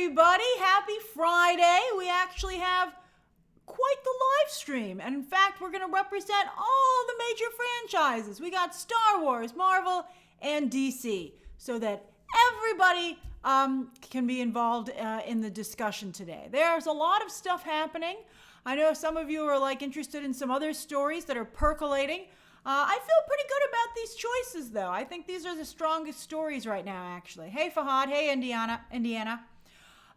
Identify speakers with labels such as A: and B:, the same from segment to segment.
A: everybody. Happy Friday. We actually have quite the live stream. And in fact, we're going to represent all the major franchises. We got Star Wars, Marvel, and DC, so that everybody can be involved in the discussion today. There's a lot of stuff happening. I know some of you are interested in some other stories that are percolating. I feel pretty good about these choices, though. I think these are the strongest stories right now, actually. Hey, Fahad. Hey, Indiana.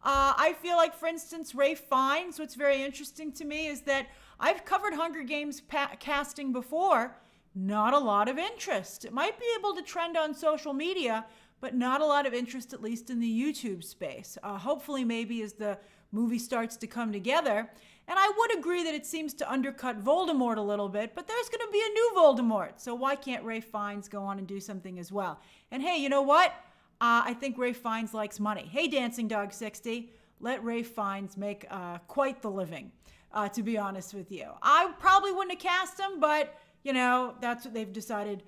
A: I feel like, for instance, Ralph Fiennes, what's very interesting to me is that I've covered Hunger Games casting before. Not a lot of interest. It might be able to trend on social media, but not a lot of interest, at least in the YouTube space. Hopefully, maybe as the movie starts to come together. And I would agree that it seems to undercut Voldemort a little bit, but there's going to be a new Voldemort. So why can't Ralph Fiennes go on and do something as well? And hey, you know what? I think Ralph Fiennes likes money. Hey, Dancing Dog 60, let Ralph Fiennes make quite the living, to be honest with you. I probably wouldn't have cast him, but, that's what they've decided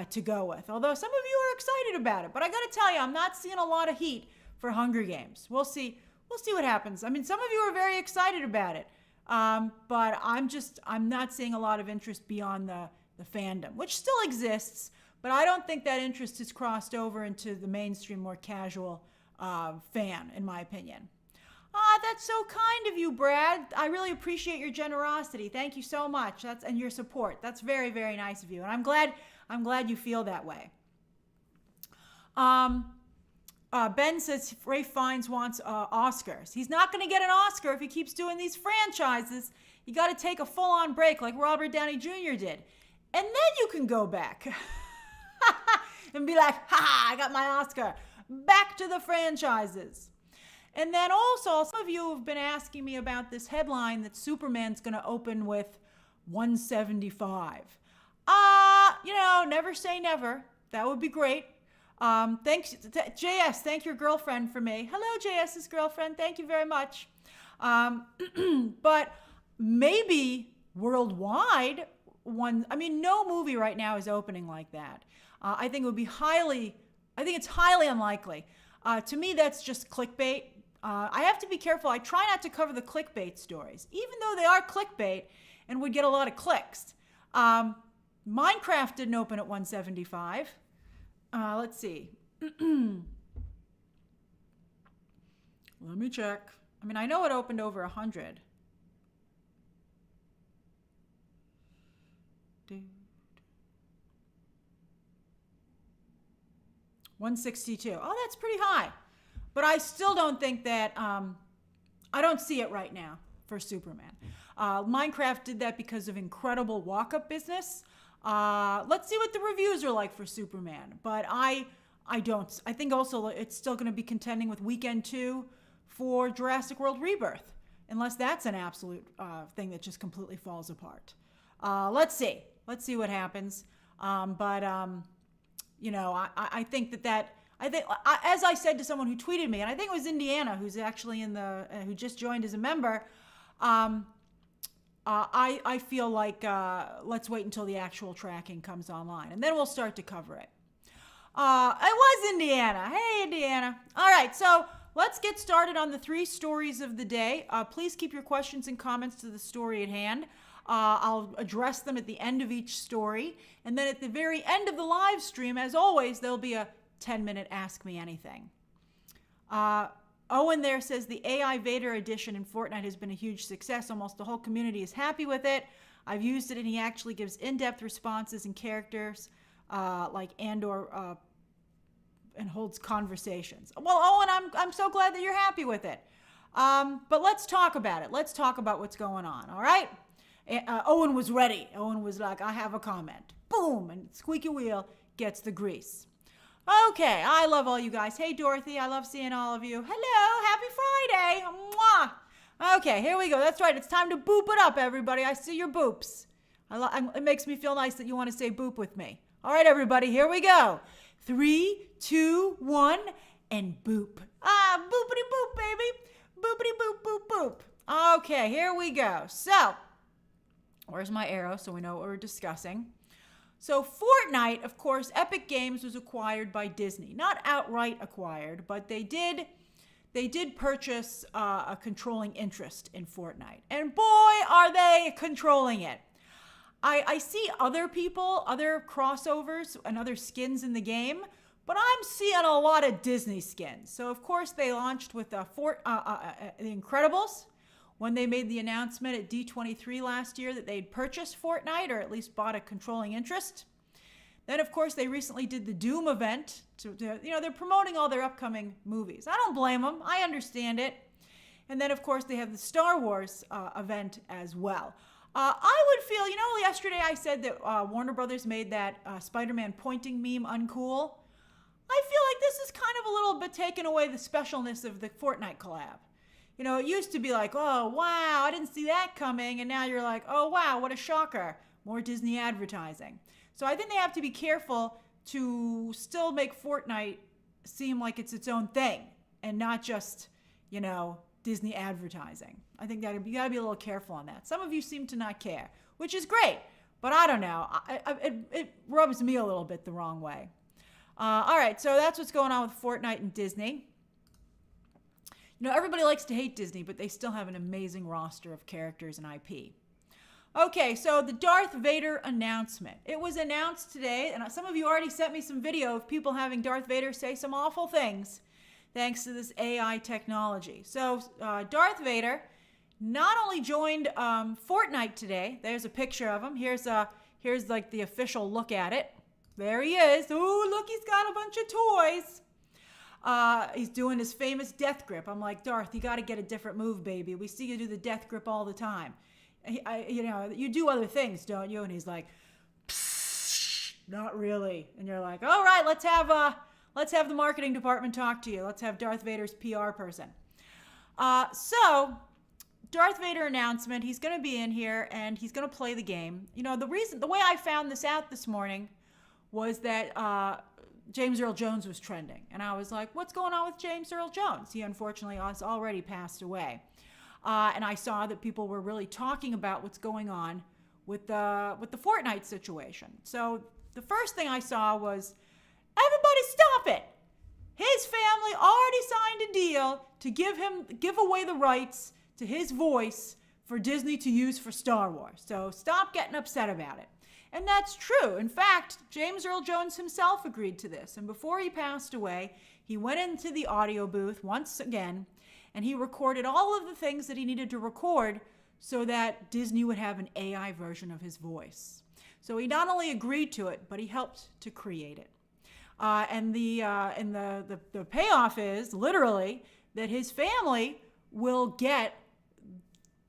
A: to go with. Although some of you are excited about it. But I got to tell you, I'm not seeing a lot of heat for Hunger Games. We'll see what happens. I mean, some of you are very excited about it. But I'm not seeing a lot of interest beyond the fandom, which still exists, but I don't think that interest has crossed over into the mainstream, more casual fan, in my opinion. That's so kind of you, Brad. I really appreciate your generosity. Thank you so much. And your support. That's very, very nice of you. And I'm glad you feel that way. Ben says Ralph Fiennes wants Oscars. He's not going to get an Oscar if he keeps doing these franchises. You got to take a full-on break like Robert Downey Jr. did. And then you can go back and be like, ha, I got my Oscar. Back to the franchises. And then also, some of you have been asking me about this headline that Superman's going to open with 175. Never say never. That would be great. Thanks, JS, thank your girlfriend for me. Hello, JS's girlfriend. Thank you very much. But maybe worldwide, no movie right now is opening like that. I think it's highly unlikely. To me, that's just clickbait. I have to be careful. I try not to cover the clickbait stories, even though they are clickbait and would get a lot of clicks. Minecraft didn't open at 175. Let's see. Let me check. I know it opened over 100. 162. Oh, that's pretty high. But I still don't think that, I don't see it right now for Superman. Minecraft did that because of incredible walk-up business. Let's see what the reviews are like for Superman. But I don't. I think also it's still going to be contending with Weekend 2 for Jurassic World Rebirth. Unless that's an absolute thing that just completely falls apart. Let's see. Let's see what happens. I think as I said to someone who tweeted me, and I think it was Indiana, who's actually who just joined as a member, I feel like let's wait until the actual tracking comes online, and then we'll start to cover it. It was Indiana. Hey, Indiana. All right, so let's get started on the 3 stories of the day. Please keep your questions and comments to the story at hand. I'll address them at the end of each story, and then at the very end of the live stream, as always, there'll be a 10-minute Ask Me Anything. Owen there says the AI Vader edition in Fortnite has been a huge success. Almost the whole community is happy with it. I've used it, and he actually gives in-depth responses and characters like Andor and holds conversations. Well, Owen, I'm so glad that you're happy with it. But let's talk about it. Let's talk about what's going on, all right? Owen was ready. Owen was like, I have a comment. Boom, and squeaky wheel gets the grease. Okay, I love all you guys. Hey, Dorothy, I love seeing all of you. Hello, happy Friday. Mwah. Okay, here we go. That's right. It's time to boop it up, everybody. I see your boops. It makes me feel nice that you want to say boop with me. All right, everybody, here we go. 3, 2, 1, and boop. Boopity boop, baby. Boopity boop, boop, boop. Okay, here we go. So, where's my arrow so we know what we're discussing? So Fortnite, of course, Epic Games was acquired by Disney. Not outright acquired, but they did they did purchase a controlling interest in Fortnite. And boy, are they controlling it. I see other people, other crossovers and other skins in the game, but I'm seeing a lot of Disney skins. So, of course, they launched with The Incredibles when they made the announcement at D23 last year that they'd purchased Fortnite, or at least bought a controlling interest. Then, of course, they recently did the Doom event. They're promoting all their upcoming movies. I don't blame them. I understand it. And then, of course, they have the Star Wars event as well. I would feel, yesterday I said that Warner Brothers made that Spider-Man pointing meme uncool. I feel like this is kind of a little bit taking away the specialness of the Fortnite collab. It used to be like, oh, wow, I didn't see that coming. And now you're like, oh, wow, what a shocker. More Disney advertising. So I think they have to be careful to still make Fortnite seem like it's its own thing and not just, Disney advertising. I think that you gotta be a little careful on that. Some of you seem to not care, which is great, but I don't know. It rubs me a little bit the wrong way. All right, so that's what's going on with Fortnite and Disney. Everybody likes to hate Disney, but they still have an amazing roster of characters and IP. Okay, so the Darth Vader announcement. It was announced today, and some of you already sent me some video of people having Darth Vader say some awful things thanks to this AI technology. So Darth Vader not only joined Fortnite today. There's a picture of him. Here's like the official look at it. There he is. Ooh, look, he's got a bunch of toys. He's doing his famous death grip. I'm like, Darth, you got to get a different move, baby. We see you do the death grip all the time. You do other things, don't you? And he's like, psst, not really. And you're like, all right, let's have the marketing department talk to you. Let's have Darth Vader's PR person. So Darth Vader announcement, he's going to be in here and he's going to play the game. The way I found this out this morning was that James Earl Jones was trending. And I was like, what's going on with James Earl Jones? He unfortunately has already passed away. And I saw that people were really talking about what's going on with the Fortnite situation. So the first thing I saw was, everybody stop it. His family already signed a deal to give away the rights to his voice for Disney to use for Star Wars. So stop getting upset about it. And that's true. In fact, James Earl Jones himself agreed to this. And before he passed away, he went into the audio booth once again, and he recorded all of the things that he needed to record so that Disney would have an AI version of his voice. So he not only agreed to it, but he helped to create it. And the payoff is literally that his family will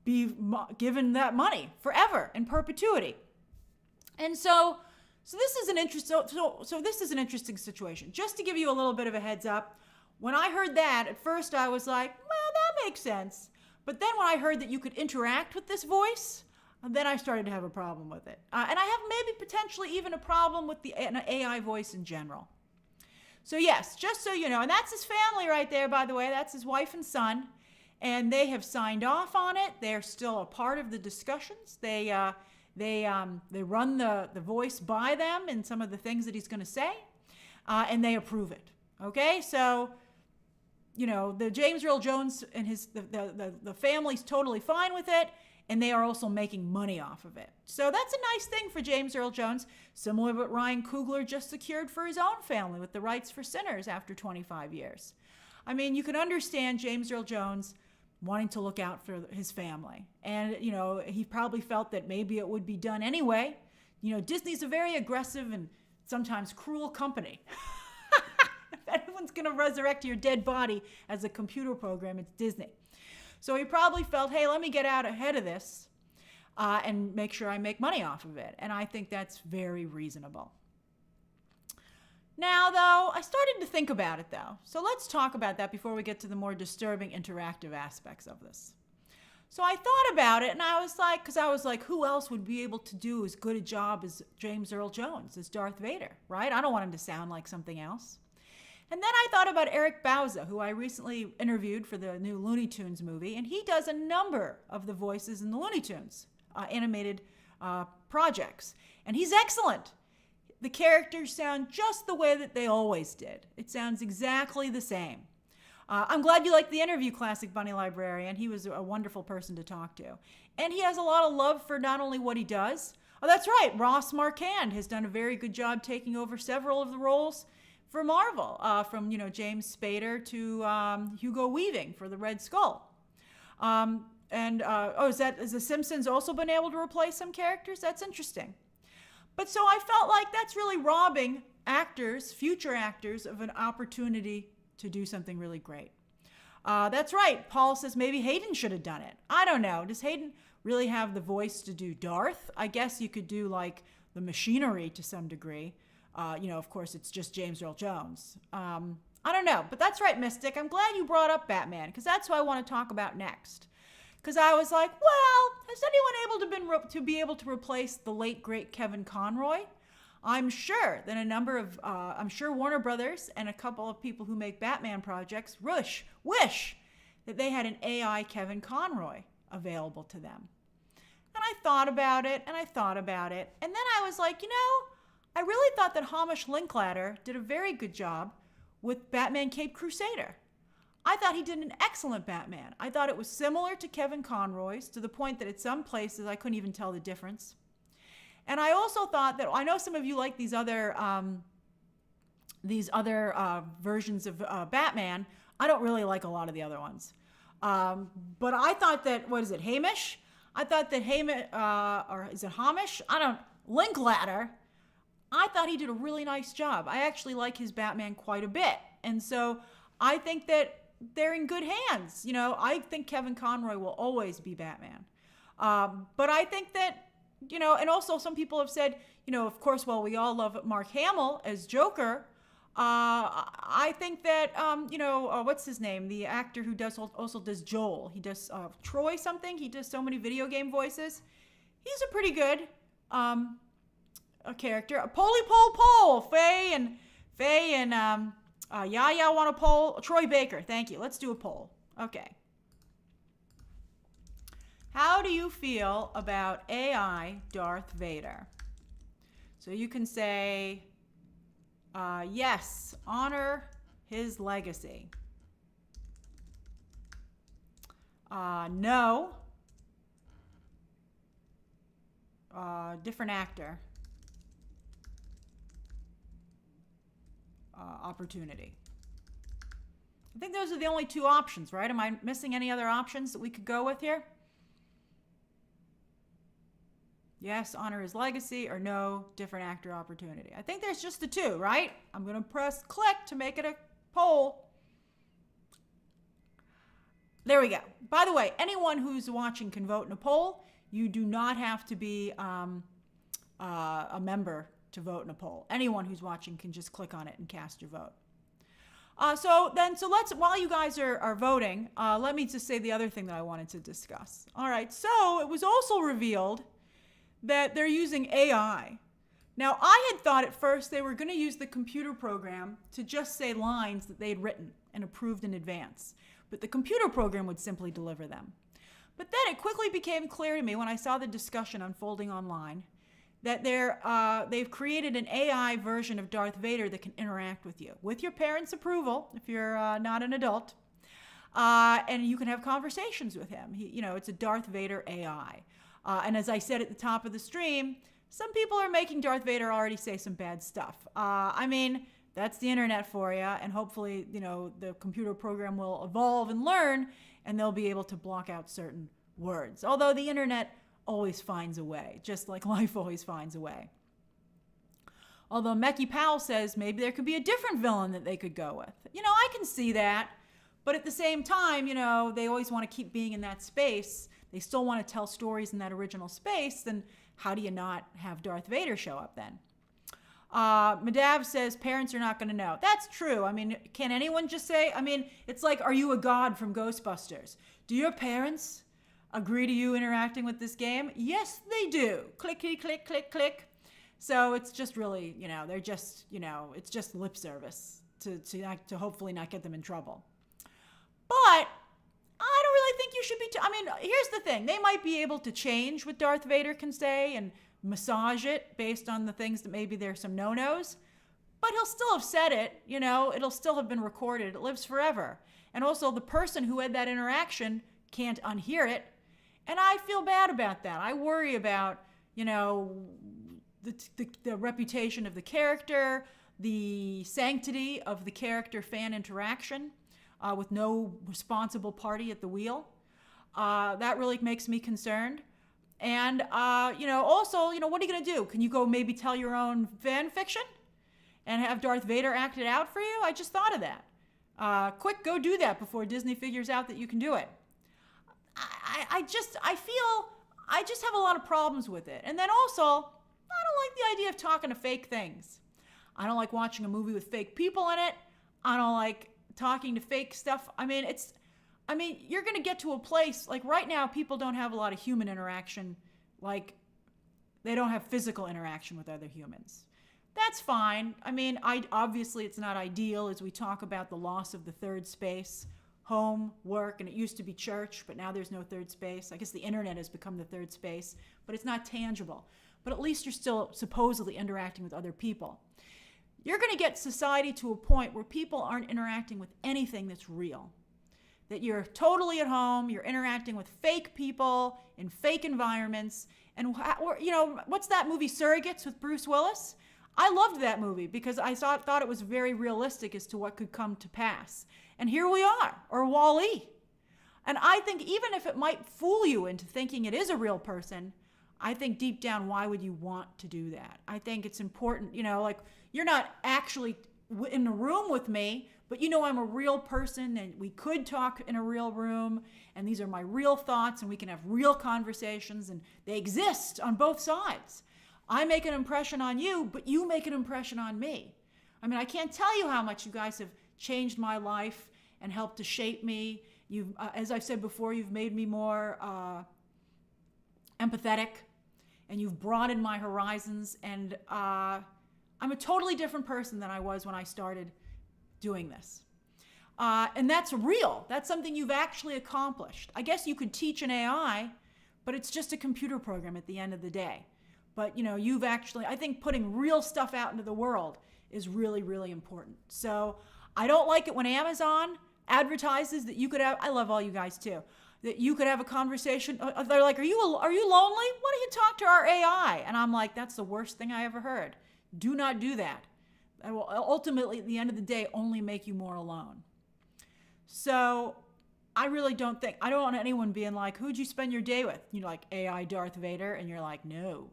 A: be given that money forever in perpetuity. And so this is an interesting situation. Just to give you a little bit of a heads up, when I heard that, at first I was like, well, that makes sense. But then when I heard that you could interact with this voice, then I started to have a problem with it. And I have maybe potentially even a problem with an AI voice in general. So yes, just so you know, and that's his family right there, by the way. That's his wife and son. And they have signed off on it. They're still a part of the discussions. They run the voice by them and some of the things that he's going to say, and they approve it. Okay, so the James Earl Jones and the family's totally fine with it, and they are also making money off of it. So that's a nice thing for James Earl Jones, similar to what Ryan Coogler just secured for his own family with the rights for Sinners after 25 years. I mean, you can understand James Earl Jones wanting to look out for his family. And, he probably felt that maybe it would be done anyway. Disney's a very aggressive and sometimes cruel company. If anyone's going to resurrect your dead body as a computer program, it's Disney. So he probably felt, hey, let me get out ahead of this and make sure I make money off of it. And I think that's very reasonable. Now, though, I started to think about it, though. So let's talk about that before we get to the more disturbing interactive aspects of this. So I thought about it, and I was like, who else would be able to do as good a job as James Earl Jones, as Darth Vader, right? I don't want him to sound like something else. And then I thought about Eric Bauza, who I recently interviewed for the new Looney Tunes movie, and he does a number of the voices in the Looney Tunes animated projects. And he's excellent. The characters sound just the way that they always did. It sounds exactly the same. I'm glad you liked the interview, Classic Bunny Librarian. He was a wonderful person to talk to. And he has a lot of love for not only what he does. Oh, that's right. Ross Marquand has done a very good job taking over several of the roles for Marvel, from James Spader to Hugo Weaving for the Red Skull. Has The Simpsons also been able to replace some characters? That's interesting. But so I felt like that's really robbing actors, future actors, of an opportunity to do something really great. That's right. Paul says maybe Hayden should have done it. I don't know. Does Hayden really have the voice to do Darth? I guess you could do like the machinery to some degree. Of course, it's just James Earl Jones. I don't know. But that's right, Mystic. I'm glad you brought up Batman, because that's who I want to talk about next. Because I was like, well, has anyone to be able to replace the late, great Kevin Conroy? I'm sure that I'm sure Warner Brothers and a couple of people who make Batman projects wish that they had an AI Kevin Conroy available to them. And I thought about it, and then I was like, I really thought that Hamish Linklater did a very good job with Batman Caped Crusader. I thought he did an excellent Batman. I thought it was similar to Kevin Conroy's, to the point that at some places I couldn't even tell the difference. And I also thought that, I know some of you like these other versions of Batman. I don't really like a lot of the other ones. But I thought that, Hamish? I thought that or is it Hamish? Linklater. I thought he did a really nice job. I actually like his Batman quite a bit. And so I think that they're in good hands. I think Kevin Conroy will always be Batman. But I think that, and also some people have said, of course, while we all love Mark Hamill as Joker, I think that, what's his name? The actor who also does Joel. He does Troy something. He does so many video game voices. He's a pretty good a character. Polly Pole, Faye and Yaya want a poll. Troy Baker, thank you. Let's do a poll. Okay. How do you feel about AI Darth Vader? So you can say, yes, honor his legacy. No. Different actor. Opportunity. I think those are the only two options, right? Am I missing any other options that we could go with here? Yes, honor his legacy, or no, different actor, opportunity. I think there's just the two, right? I'm going to press click to make it a poll. There we go. By the way, anyone who's watching can vote in a poll. You do not have to be a member to vote in a poll. Anyone who's watching can just click on it and cast your vote. So let's, while you guys are voting, let me just say the other thing that I wanted to discuss. All right, so it was also revealed that they're using AI. Now, I had thought at first they were going to use the computer program to just say lines that they had written and approved in advance, but the computer program would simply deliver them. But then it quickly became clear to me when I saw the discussion unfolding online that they've created an AI version of Darth Vader that can interact with you, with your parents' approval, if you're not an adult, and you can have conversations with him. It's a Darth Vader AI. And as I said at the top of the stream, some people are making Darth Vader already say some bad stuff. That's the internet for you, and hopefully, the computer program will evolve and learn, and they'll be able to block out certain words. Although the internet always finds a way, just like life always finds a way. Although Mecky Powell says maybe there could be a different villain that they could go with. I can see that, but at the same time, they always want to keep being in that space. They still want to tell stories in that original space, then how do you not have Darth Vader show up then? Madav says parents are not going to know. That's true. Can anyone just say, it's like, are you a god from Ghostbusters? Do your parents agree to you interacting with this game? Yes, they do. Clickety, click, click, click. So it's just really, they're just, it's just lip service to hopefully not get them in trouble. But I don't really think you should be, here's the thing. They might be able to change what Darth Vader can say and massage it based on the things that maybe there's some no-nos, but he'll still have said it, it'll still have been recorded. It lives forever. And also the person who had that interaction can't unhear it. And I feel bad about that. I worry about, the reputation of the character, the sanctity of the character-fan interaction with no responsible party at the wheel. That really makes me concerned. And, also, what are you going to do? Can you go maybe tell your own fan fiction and have Darth Vader act it out for you? I just thought of that. Quick, go do that before Disney figures out that you can do it. I just have a lot of problems with it. And then also, I don't like the idea of talking to fake things. I don't like watching a movie with fake people in it. I don't like talking to fake stuff. You're going to get to a place, like right now, people don't have a lot of human interaction. Like, they don't have physical interaction with other humans. That's fine. Obviously it's not ideal as we talk about the loss of the third space, home, work, and it used to be church, but now there's no third space. I guess the internet has become the third space, but it's not tangible. But at least you're still supposedly interacting with other people. You're going to get society to a point where people aren't interacting with anything that's real. That you're totally at home, you're interacting with fake people in fake environments. And, what's that movie, Surrogates, with Bruce Willis? I loved that movie because I thought it was very realistic as to what could come to pass. And here we are, or Wall-E. And I think even if it might fool you into thinking it is a real person, I think deep down, why would you want to do that? I think it's important, you're not actually in the room with me, but I'm a real person and we could talk in a real room and these are my real thoughts and we can have real conversations and they exist on both sides. I make an impression on you, but you make an impression on me. I can't tell you how much you guys have changed my life and helped to shape me. You've, as I've said before, you've made me more empathetic and you've broadened my horizons. And I'm a totally different person than I was when I started doing this. And that's real. That's something you've actually accomplished. I guess you could teach an AI, but it's just a computer program at the end of the day. But, you've actually, I think putting real stuff out into the world is really, really important. So I don't like it when Amazon advertises that you could have, I love all you guys too, that you could have a conversation. They're like, are you lonely? Why don't you talk to our AI? And I'm like, that's the worst thing I ever heard. Do not do that. That will ultimately, at the end of the day, only make you more alone. So I really don't want anyone being like, who'd you spend your day with? Like AI Darth Vader. And you're like, no.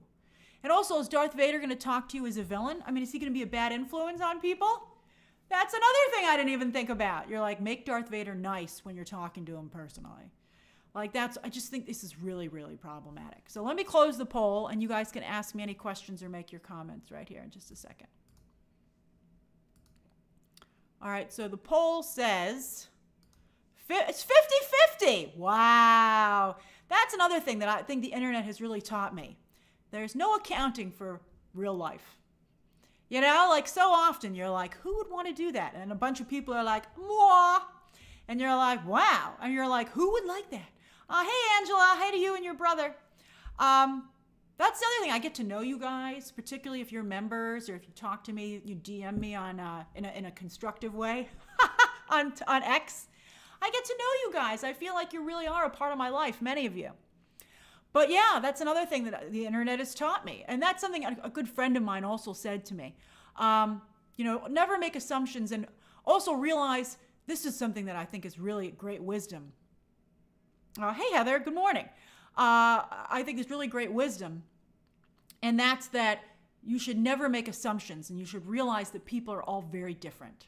A: And also, is Darth Vader going to talk to you as a villain? Is he going to be a bad influence on people? That's another thing I didn't even think about. You're like, make Darth Vader nice when you're talking to him personally. I just think this is really, really problematic. So let me close the poll, and you guys can ask me any questions or make your comments right here in just a second. All right, so the poll says it's 50-50. Wow. That's another thing that I think the internet has really taught me. There's no accounting for real life. So often you're like, who would want to do that? And a bunch of people are like, moi. And you're like, wow. And you're like, who would like that? Hey, Angela. Hey to you and your brother. That's the other thing. I get to know you guys, particularly if you're members or if you talk to me, you DM me on in a constructive way on X. I get to know you guys. I feel like you really are a part of my life, many of you. But yeah, that's another thing that the internet has taught me. And that's something a good friend of mine also said to me. Never make assumptions and also realize this is something that I think is really great wisdom. Hey, Heather, good morning. I think it's really great wisdom. And that's that you should never make assumptions and you should realize that people are all very different.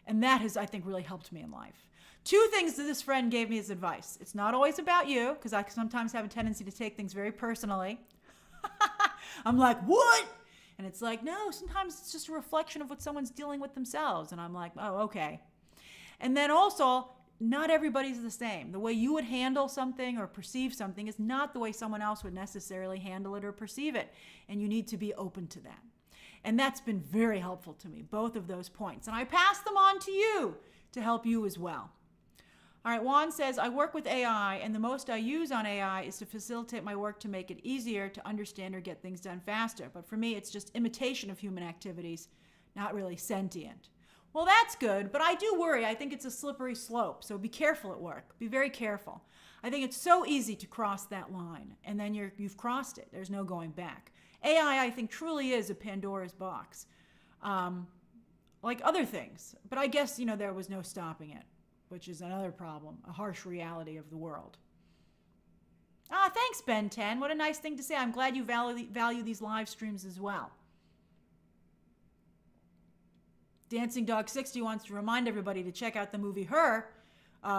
A: And that has, I think, really helped me in life. 2 things that this friend gave me as advice. It's not always about you, because I sometimes have a tendency to take things very personally. I'm like, what? And it's like, no, sometimes it's just a reflection of what someone's dealing with themselves. And I'm like, oh, okay. And then also, not everybody's the same. The way you would handle something or perceive something is not the way someone else would necessarily handle it or perceive it. And you need to be open to that. And that's been very helpful to me, both of those points. And I pass them on to you to help you as well. All right, Juan says, I work with AI, and the most I use on AI is to facilitate my work to make it easier to understand or get things done faster. But for me, it's just imitation of human activities, not really sentient. Well, that's good, but I do worry. I think it's a slippery slope, so be careful at work. Be very careful. I think it's so easy to cross that line, and then you've crossed it. There's no going back. AI, I think, truly is a Pandora's box, like other things. But I guess, there was no stopping it, which is another problem, a harsh reality of the world. Thanks, Ben 10. What a nice thing to say. I'm glad you value these live streams as well. Dancing Dog 60 wants to remind everybody to check out the movie Her,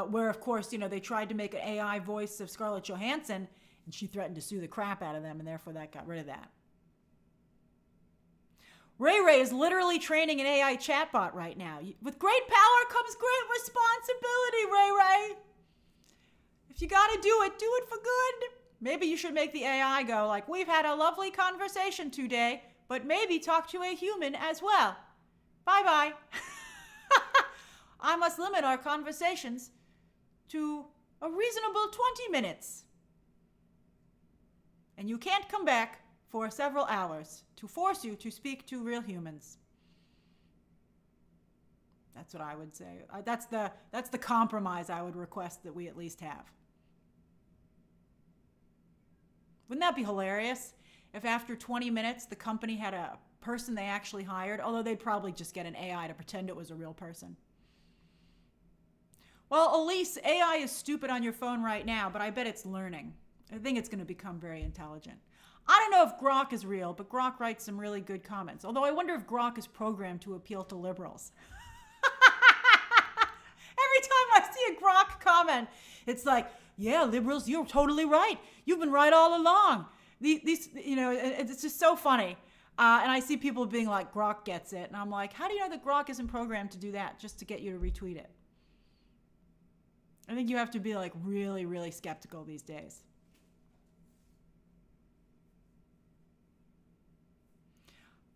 A: where, of course, they tried to make an AI voice of Scarlett Johansson, and she threatened to sue the crap out of them, and therefore that got rid of that. Ray is literally training an AI chatbot right now. With great power comes great responsibility, Ray. If you got to do it for good. Maybe you should make the AI go like, we've had a lovely conversation today, but maybe talk to a human as well. Bye-bye. I must limit our conversations to a reasonable 20 minutes. And you can't come back for several hours to force you to speak to real humans. That's what I would say. That's the compromise I would request that we at least have. Wouldn't that be hilarious if after 20 minutes the company had a person they actually hired, although they'd probably just get an AI to pretend it was a real person. Well, Elise, AI is stupid on your phone right now, but I bet it's learning. I think it's going to become very intelligent. I don't know if Grok is real, but Grok writes some really good comments. Although I wonder if Grok is programmed to appeal to liberals. Every time I see a Grok comment, it's like, yeah, liberals, you're totally right. You've been right all along. It's just so funny. And I see people being like, Grok gets it. And I'm like, how do you know that Grok isn't programmed to do that just to get you to retweet it? I think you have to be like really, really skeptical these days.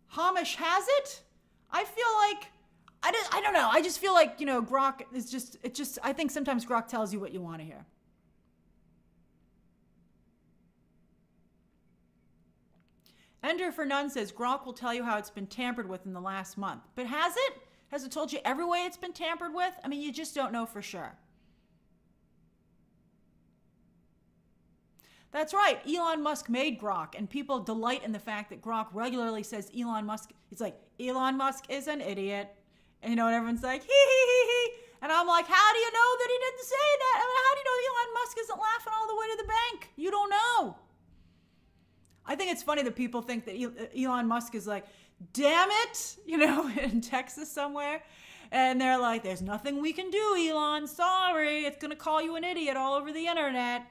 A: Hamish has it? I feel like, I don't know. I just feel like, Grok is I think sometimes Grok tells you what you want to hear. Ender for None says, Grok will tell you how it's been tampered with in the last month. But has it? Has it told you every way it's been tampered with? I mean, you just don't know for sure. That's right. Elon Musk made Grok, and people delight in the fact that Grok regularly says Elon Musk. It's like, Elon Musk is an idiot. And and everyone's like, hee. And I'm like, how do you know that he didn't say that? I mean, how do you know Elon Musk isn't laughing all the way to the bank? You don't know. I think it's funny that people think that Elon Musk is like, damn it, in Texas somewhere. And they're like, there's nothing we can do, Elon. Sorry. It's going to call you an idiot all over the internet.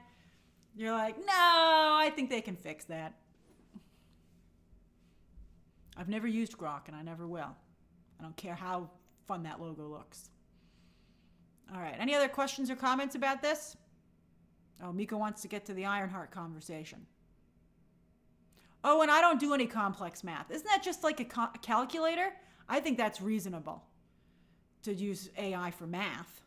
A: You're like, no, I think they can fix that. I've never used Grok, and I never will. I don't care how fun that logo looks. All right. Any other questions or comments about this? Oh, Mika wants to get to the Ironheart conversation. Oh, and I don't do any complex math. Isn't that just like a calculator? I think that's reasonable to use AI for math.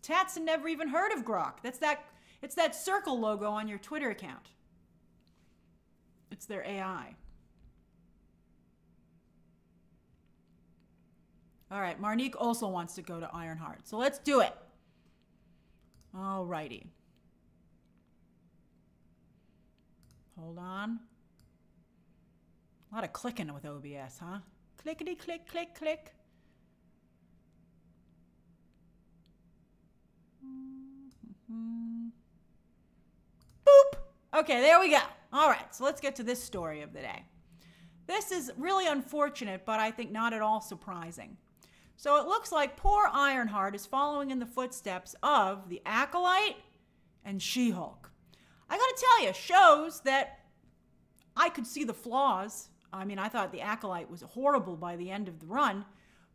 A: Tatson never even heard of Grok. It's that circle logo on your Twitter account. It's their AI. All right, Marnique also wants to go to Ironheart. So let's do it. All righty. Hold on. A lot of clicking with OBS, huh? Clickety, click, click, click. Boop. Okay, there we go. All right, so let's get to this story of the day. This is really unfortunate, but I think not at all surprising. So it looks like poor Ironheart is following in the footsteps of the Acolyte and She-Hulk. I gotta tell you, shows that I could see the flaws. I mean, I thought the Acolyte was horrible by the end of the run,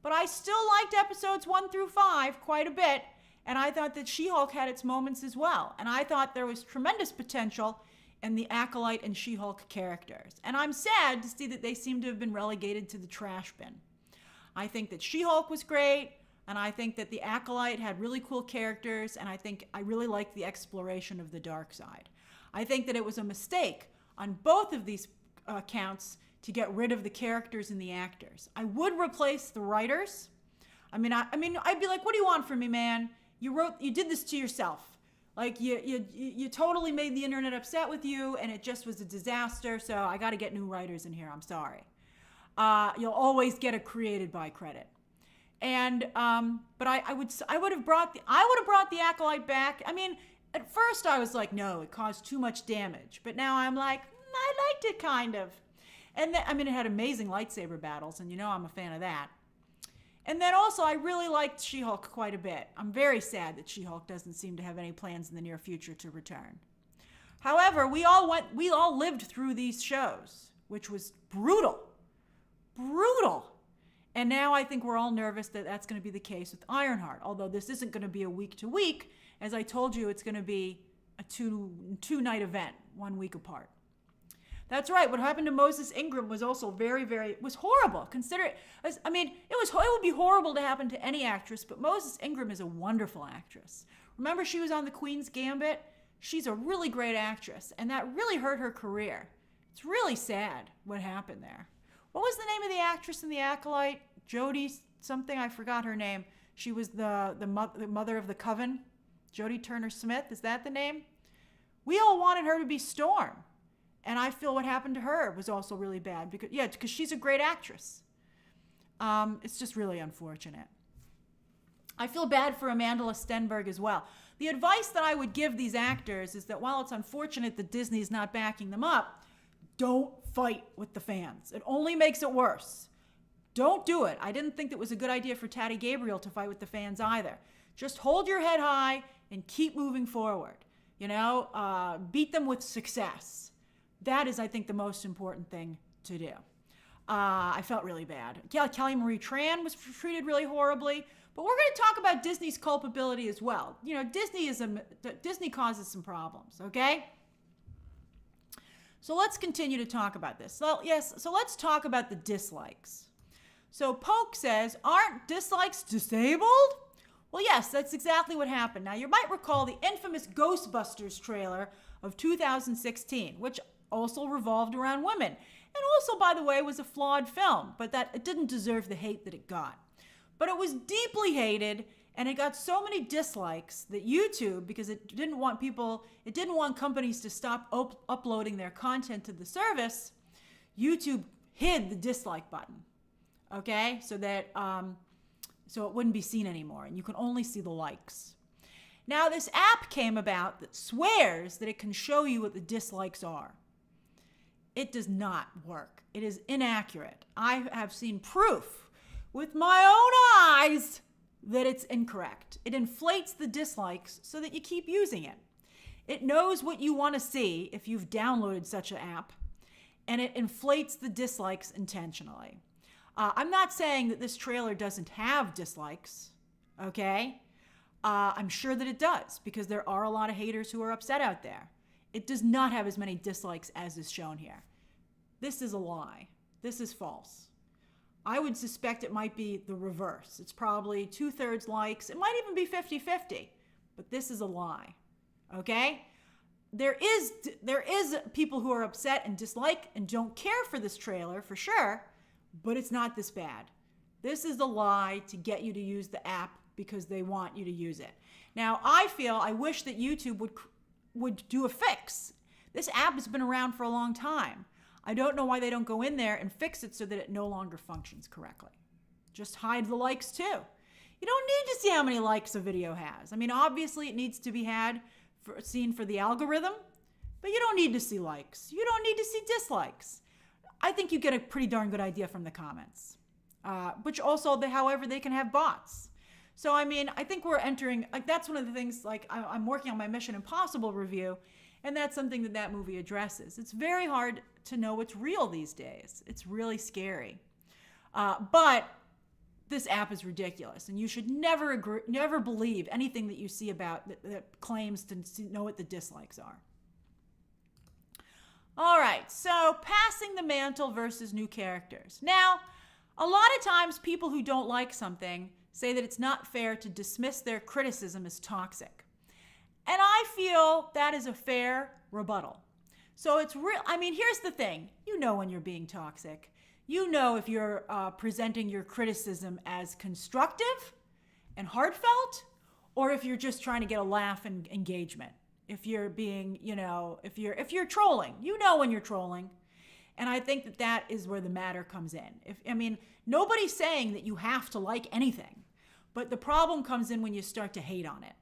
A: but I still liked episodes 1 through 5 quite a bit, and I thought that She-Hulk had its moments as well. And I thought there was tremendous potential in the Acolyte and She-Hulk characters. And I'm sad to see that they seem to have been relegated to the trash bin. I think that She-Hulk was great, and I think that the Acolyte had really cool characters, and I really liked the exploration of the dark side. I think that it was a mistake on both of these accounts to get rid of the characters and the actors. I would replace the writers. I mean, I'd be like, what do you want from me, man? You did this to yourself. Like, you totally made the internet upset with you, and it just was a disaster, so I got to get new writers in here. I'm sorry. You'll always get a created by credit. And, but I would have brought the Acolyte back. I mean, at first I was like, no, it caused too much damage. But now I'm like, I liked it kind of. And then, I mean, it had amazing lightsaber battles, and you know I'm a fan of that. And then also, I really liked She-Hulk quite a bit. I'm very sad that She-Hulk doesn't seem to have any plans in the near future to return. However, we all lived through these shows, which was brutal. Brutal. And now I think we're all nervous that that's going to be the case with Ironheart. Although this isn't going to be a week-to-week. As I told you, it's going to be a two-night event, 1 week apart. That's right. What happened to Moses Ingram was also was horrible. It would be horrible to happen to any actress, but Moses Ingram is a wonderful actress. Remember, she was on The Queen's Gambit? She's a really great actress, and that really hurt her career. It's really sad what happened there. What was the name of the actress in The Acolyte? Jodie something, I forgot her name. She was the mother of the Coven. Jodie Turner-Smith, is that the name? We all wanted her to be Storm. And I feel what happened to her was also really bad because she's a great actress. It's just really unfortunate. I feel bad for Amanda Stenberg as well. The advice that I would give these actors is that while it's unfortunate that Disney is not backing them up, don't fight with the fans. It only makes it worse. Don't do it. I didn't think it was a good idea for Tati Gabriel to fight with the fans either. Just hold your head high and keep moving forward. Beat them with success. That is, I think, the most important thing to do. I felt really bad. Kelly Marie Tran was treated really horribly. But we're going to talk about Disney's culpability as well. Disney causes some problems, okay? So let's continue to talk about this. So let's talk about the dislikes. So Poke says, aren't dislikes disabled? Well, yes, that's exactly what happened. Now, you might recall the infamous Ghostbusters trailer of 2016, which also revolved around women. And also, by the way, was a flawed film, but that it didn't deserve the hate that it got. But it was deeply hated, and it got so many dislikes that YouTube, because it didn't want companies to stop uploading their content to the service, YouTube hid the dislike button, okay? So that so it wouldn't be seen anymore, and you can only see the likes. Now, this app came about that swears that it can show you what the dislikes are. It does not work. It is inaccurate. I have seen proof with my own eyes that it's incorrect. It inflates the dislikes so that you keep using it. It knows what you want to see if you've downloaded such an app, and it inflates the dislikes intentionally. I'm not saying that this trailer doesn't have dislikes, okay? I'm sure that it does, because there are a lot of haters who are upset out there. It does not have as many dislikes as is shown here. This is a lie. This is false. I would suspect it might be the reverse. It's probably 2/3 likes. It might even be 50-50, but this is a lie, okay? There is people who are upset and dislike and don't care for this trailer, for sure, but it's not this bad. This is a lie to get you to use the app because they want you to use it. Now, I wish that YouTube would do a fix. This app has been around for a long time. I don't know why they don't go in there and fix it so that it no longer functions correctly. Just hide the likes too. You don't need to see how many likes a video has. I mean, obviously it needs to be seen for the algorithm, but you don't need to see likes. You don't need to see dislikes. I think you get a pretty darn good idea from the comments, which also, however, they can have bots. So, I mean, I think we're entering, that's one of the things, I'm working on my Mission Impossible review, and that's something that movie addresses. It's very hard to know what's real these days. It's really scary. But this app is ridiculous, and you should never believe anything that you see about that claims to know what the dislikes are. All right, so passing the mantle versus new characters. Now, a lot of times people who don't like something say that it's not fair to dismiss their criticism as toxic. And I feel that is a fair rebuttal. So it's real. I mean, here's the thing. You know when you're being toxic. You know if you're presenting your criticism as constructive and heartfelt, or if you're just trying to get a laugh and engagement. If you're being, if you're trolling, you know when you're trolling. And I think that is where the matter comes in. Nobody's saying that you have to like anything, but the problem comes in when you start to hate on it.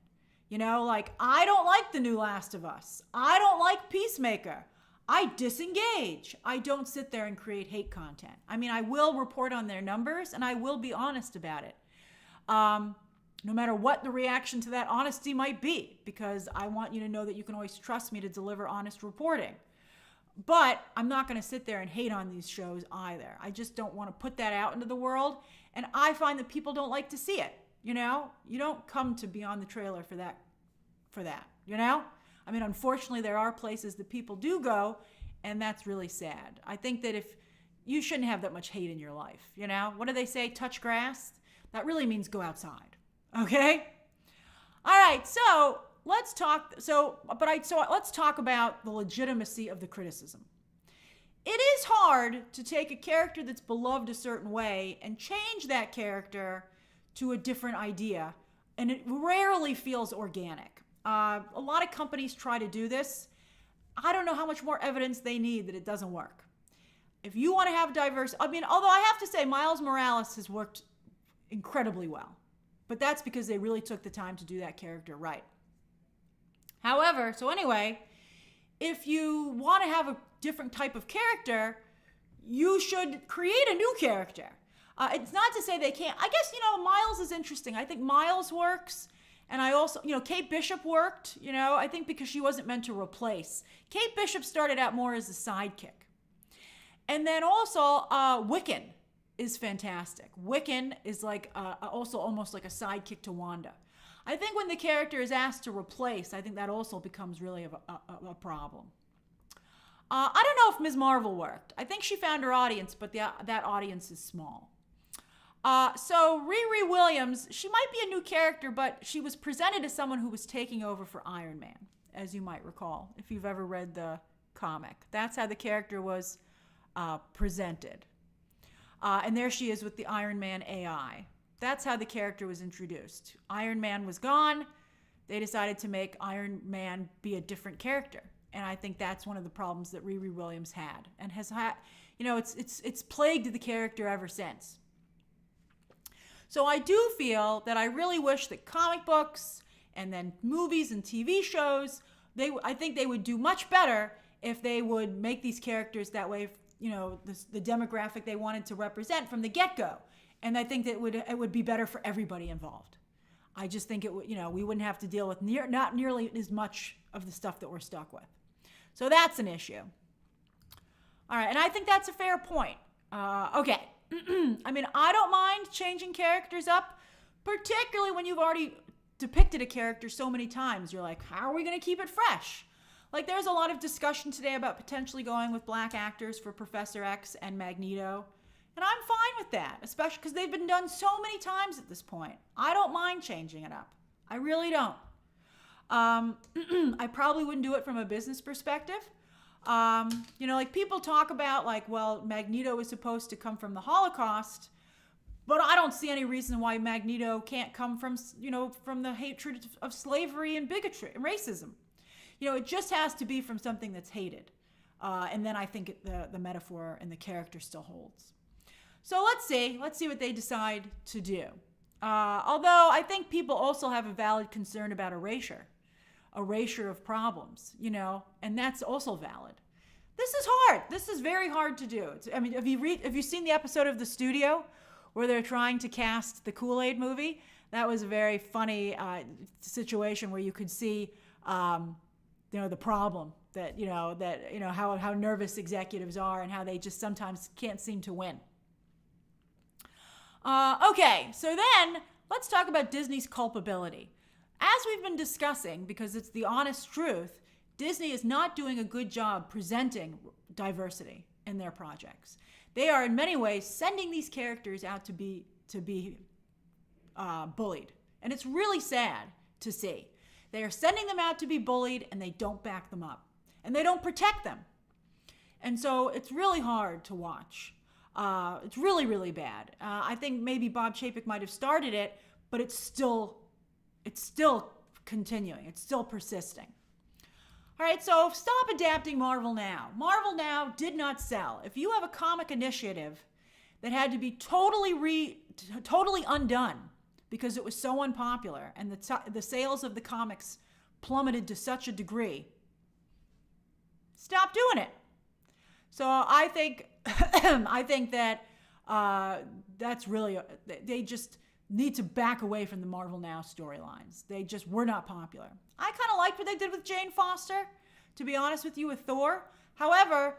A: I don't like the new Last of Us. I don't like Peacemaker. I disengage. I don't sit there and create hate content. I will report on their numbers and I will be honest about it. No matter what the reaction to that honesty might be, because I want you to know that you can always trust me to deliver honest reporting. But I'm not going to sit there and hate on these shows either. I just don't want to put that out into the world. And I find that people don't like to see it. You don't come to Beyond the Trailer for that. Unfortunately, there are places that people do go, and that's really sad. I think that if you shouldn't have that much hate in your life, What do they say? Touch grass? That really means go outside. Okay? All right, so let's talk about the legitimacy of the criticism. It is hard to take a character that's beloved a certain way and change that character to a different idea, and it rarely feels organic. A lot of companies try to do this. I don't know how much more evidence they need that it doesn't work. If you want to have diverse, although I have to say Miles Morales has worked incredibly well, but that's because they really took the time to do that character right. However, if you want to have a different type of character, you should create a new character. It's not to say they can't. I guess, Miles is interesting. I think Miles works. And I also, Kate Bishop worked, I think because she wasn't meant to replace. Kate Bishop started out more as a sidekick. And then also, Wiccan is fantastic. Wiccan is also almost like a sidekick to Wanda. I think when the character is asked to replace, I think that also becomes really a problem. I don't know if Ms. Marvel worked. I think she found her audience, but that audience is small. So Riri Williams, she might be a new character, but she was presented as someone who was taking over for Iron Man, as you might recall, if you've ever read the comic. That's how the character was presented. And there she is with the Iron Man AI. That's how the character was introduced. Iron Man was gone. They decided to make Iron Man be a different character. And I think that's one of the problems that Riri Williams had and has had, it's plagued the character ever since. So I do feel that I really wish that comic books and then movies and TV shows, I think they would do much better if they would make these characters that way, the demographic they wanted to represent from the get-go. And I think that it would be better for everybody involved. I just think it would, we wouldn't have to deal with not nearly as much of the stuff that we're stuck with. So that's an issue. All right, and I think that's a fair point. Okay. I don't mind changing characters up, particularly when you've already depicted a character so many times. You're like, how are we going to keep it fresh? There's a lot of discussion today about potentially going with black actors for Professor X and Magneto. And I'm fine with that, especially because they've been done so many times at this point. I don't mind changing it up. I really don't. I probably wouldn't do it from a business perspective. People talk about Magneto is supposed to come from the Holocaust, but I don't see any reason why Magneto can't come from the hatred of slavery and bigotry and racism. It just has to be from something that's hated. And then I think the metaphor and the character still holds. So let's see what they decide to do. Although I think people also have a valid concern about erasure of problems, and that's also valid. This is hard. This is very hard to do. Have you seen the episode of The Studio where they're trying to cast the Kool-Aid movie? That was a very funny situation where you could see, the problem that how nervous executives are and how they just sometimes can't seem to win. Okay, so then let's talk about Disney's culpability. As we've been discussing, because it's the honest truth, Disney is not doing a good job presenting diversity in their projects. They are in many ways sending these characters out to be bullied. And it's really sad to see. They are sending them out to be bullied and they don't back them up. and they don't protect them. And so it's really hard to watch. It's really, really bad. I think maybe Bob Chapek might have started it, but it's still continuing. It's still persisting. All right, so stop adapting Marvel Now. Marvel Now did not sell. If you have a comic initiative that had to be totally undone because it was so unpopular and the sales of the comics plummeted to such a degree, stop doing it. So I think that that's really, they just need to back away from the Marvel Now storylines. They just were not popular. I kind of liked what they did with Jane Foster, to be honest with you, with Thor. However,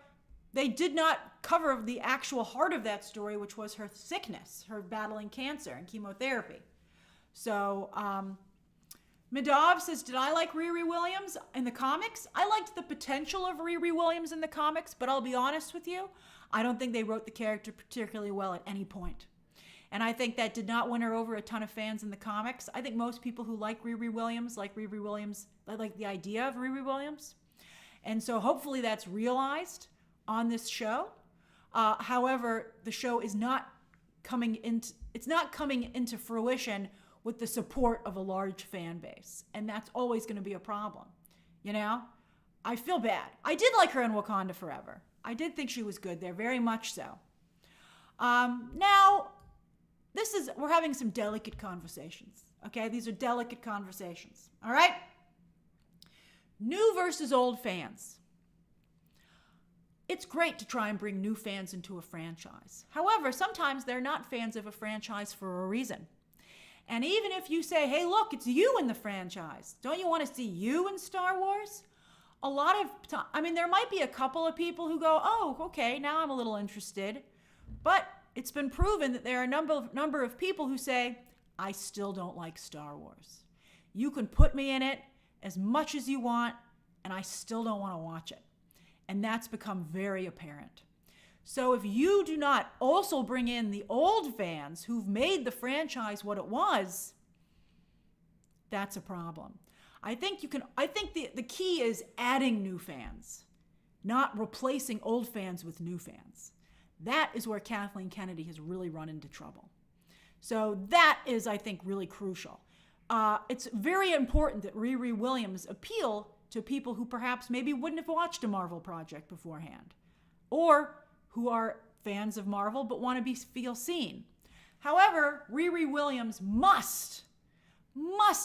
A: they did not cover the actual heart of that story, which was her sickness, her battling cancer and chemotherapy. So, Medov says, did I like Riri Williams in the comics? I liked the potential of Riri Williams in the comics, but I'll be honest with you, I don't think they wrote the character particularly well at any point. And I think that did not win her over a ton of fans in the comics. I think most people who like Riri Williams, like the idea of Riri Williams. And so hopefully that's realized on this show. However, the show is not coming into fruition with the support of a large fan base. And that's always going to be a problem. You know? I feel bad. I did like her in Wakanda Forever. I did think she was good there, very much so. Now, we're having some delicate conversations, okay? These are delicate conversations, all right? New versus old fans. It's great to try and bring new fans into a franchise. However, sometimes they're not fans of a franchise for a reason. And even if you say, hey, look, it's you in the franchise. Don't you want to see you in Star Wars? A lot of time, there might be a couple of people who go, oh, okay, now I'm a little interested. But it's been proven that there are a number of people who say, I still don't like Star Wars. You can put me in it as much as you want, and I still don't want to watch it. And that's become very apparent. So if you do not also bring in the old fans who've made the franchise what it was, that's a problem. I think the key is adding new fans, not replacing old fans with new fans. That is where Kathleen Kennedy has really run into trouble. So that is, I think, really crucial. It's very important that Riri Williams appeal to people who perhaps maybe wouldn't have watched a Marvel project beforehand, or who are fans of Marvel but want to feel seen. However, Riri Williams must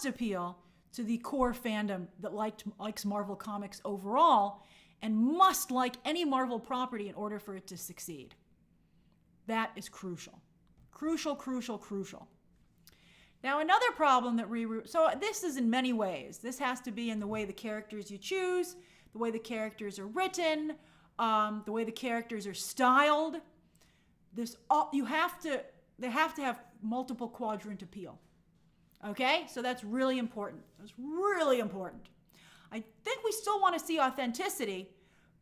A: appeal to the core fandom that likes Marvel Comics overall, and must like any Marvel property in order for it to succeed. That is crucial. Crucial, crucial, crucial. Now, another problem that so this is in many ways. This has to be in the way the characters you choose, the way the characters are written, the way the characters are styled. They have to have multiple quadrant appeal. Okay? So that's really important. That's really important. I think we still want to see authenticity,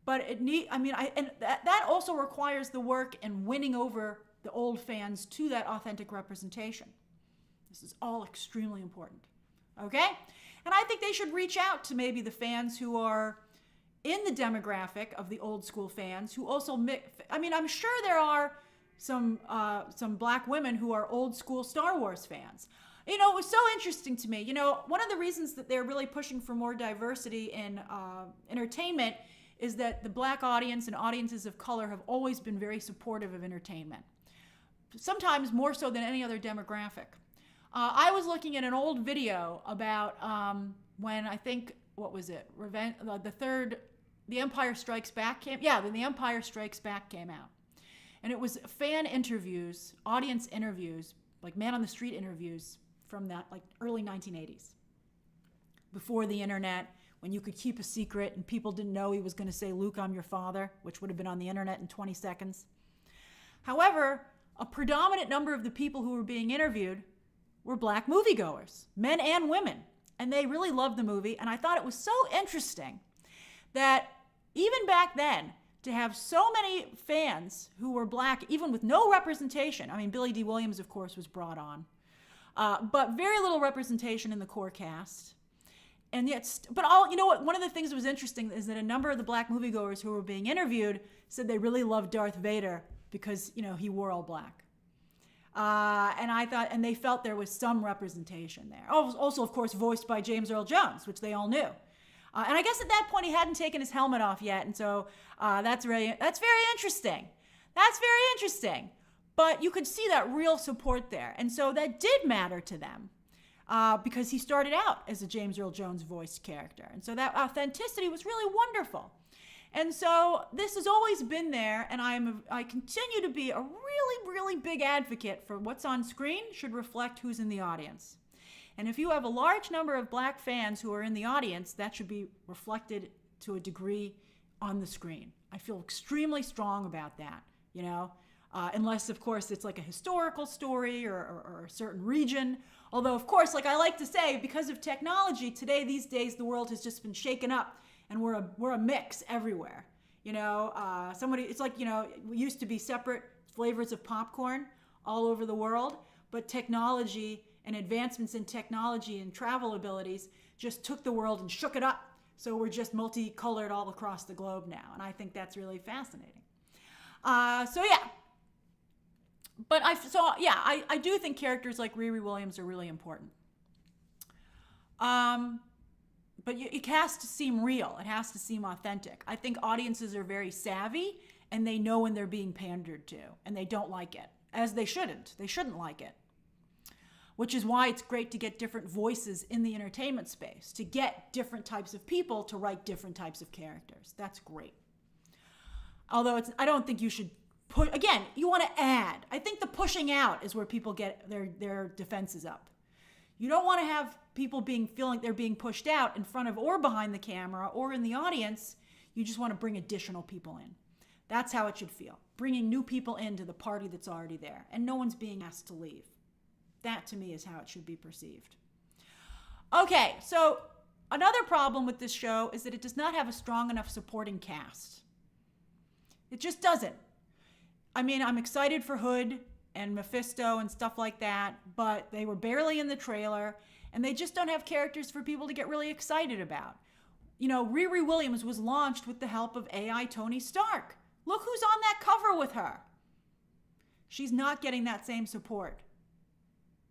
A: but that also requires the work in winning over the old fans to that authentic representation. This is all extremely important. Okay? And I think they should reach out to maybe the fans who are in the demographic of the old school fans who also I'm sure there are some black women who are old school Star Wars fans. It was so interesting to me. One of the reasons that they're really pushing for more diversity in entertainment is that the black audience and audiences of color have always been very supportive of entertainment, sometimes more so than any other demographic. I was looking at an old video about when I think, what was it? The Empire Strikes Back came. Yeah, then The Empire Strikes Back came out, and it was fan interviews, audience interviews, like man on the street interviews from that early 1980s, before the internet, when you could keep a secret and people didn't know he was going to say, Luke, I'm your father, which would have been on the internet in 20 seconds. However, a predominant number of the people who were being interviewed were black moviegoers, men and women, and they really loved the movie. And I thought it was so interesting that even back then, to have so many fans who were black, even with no representation. Billy D. Williams, of course, was brought on, but very little representation in the core cast. And yet, but all, you know what, one of the things that was interesting is that a number of the black moviegoers who were being interviewed said they really loved Darth Vader because, you know, he wore all black. And I thought, and they felt there was some representation there. Also, of course, voiced by James Earl Jones, which they all knew. And I guess at that point he hadn't taken his helmet off yet, and so that's very interesting. That's very interesting. But you could see that real support there, and so that did matter to them because he started out as a James Earl Jones voiced character, and so that authenticity was really wonderful. And so this has always been there, and I continue to be a really, really big advocate for what's on screen should reflect who's in the audience. And if you have a large number of black fans who are in the audience, that should be reflected to a degree on the screen. I feel extremely strong about that, you know, unless, of course, it's like a historical story or a certain region. Although, of course, like I like to say, because of technology, these days, the world has just been shaken up. And we're a mix everywhere, you know. It's like, you know, we used to be separate flavors of popcorn all over the world, but technology and advancements in technology and travel abilities just took the world and shook it up. So we're just multicolored all across the globe now, and I think that's really fascinating. So yeah, but I do think characters like Riri Williams are really important. But it has to seem real. It has to seem authentic. I think audiences are very savvy, and they know when they're being pandered to, and they don't like it, as they shouldn't. They shouldn't like it, which is why it's great to get different voices in the entertainment space, to get different types of people to write different types of characters. That's great. Although I don't think you should put, again, you want to add. I think the pushing out is where people get their defenses up. You don't want to have people feeling they're being pushed out in front of or behind the camera or in the audience. You just want to bring additional people in. That's how it should feel. Bringing new people into the party that's already there, and no one's being asked to leave. That, to me, is how it should be perceived. Okay, so another problem with this show is that it does not have a strong enough supporting cast. It just doesn't. I mean, I'm excited for Hood and Mephisto and stuff like that, but they were barely in the trailer, and they just don't have characters for people to get really excited about. You know, Riri Williams was launched with the help of AI Tony Stark. Look who's on that cover with her. She's not getting that same support.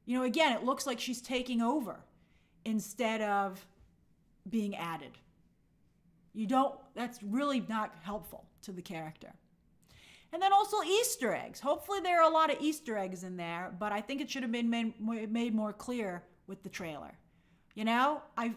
A: You know, again, it looks like she's taking over instead of being added. That's really not helpful to the character. And then also Easter eggs. Hopefully there are a lot of Easter eggs in there, but I think it should have been made more clear with the trailer. You know, I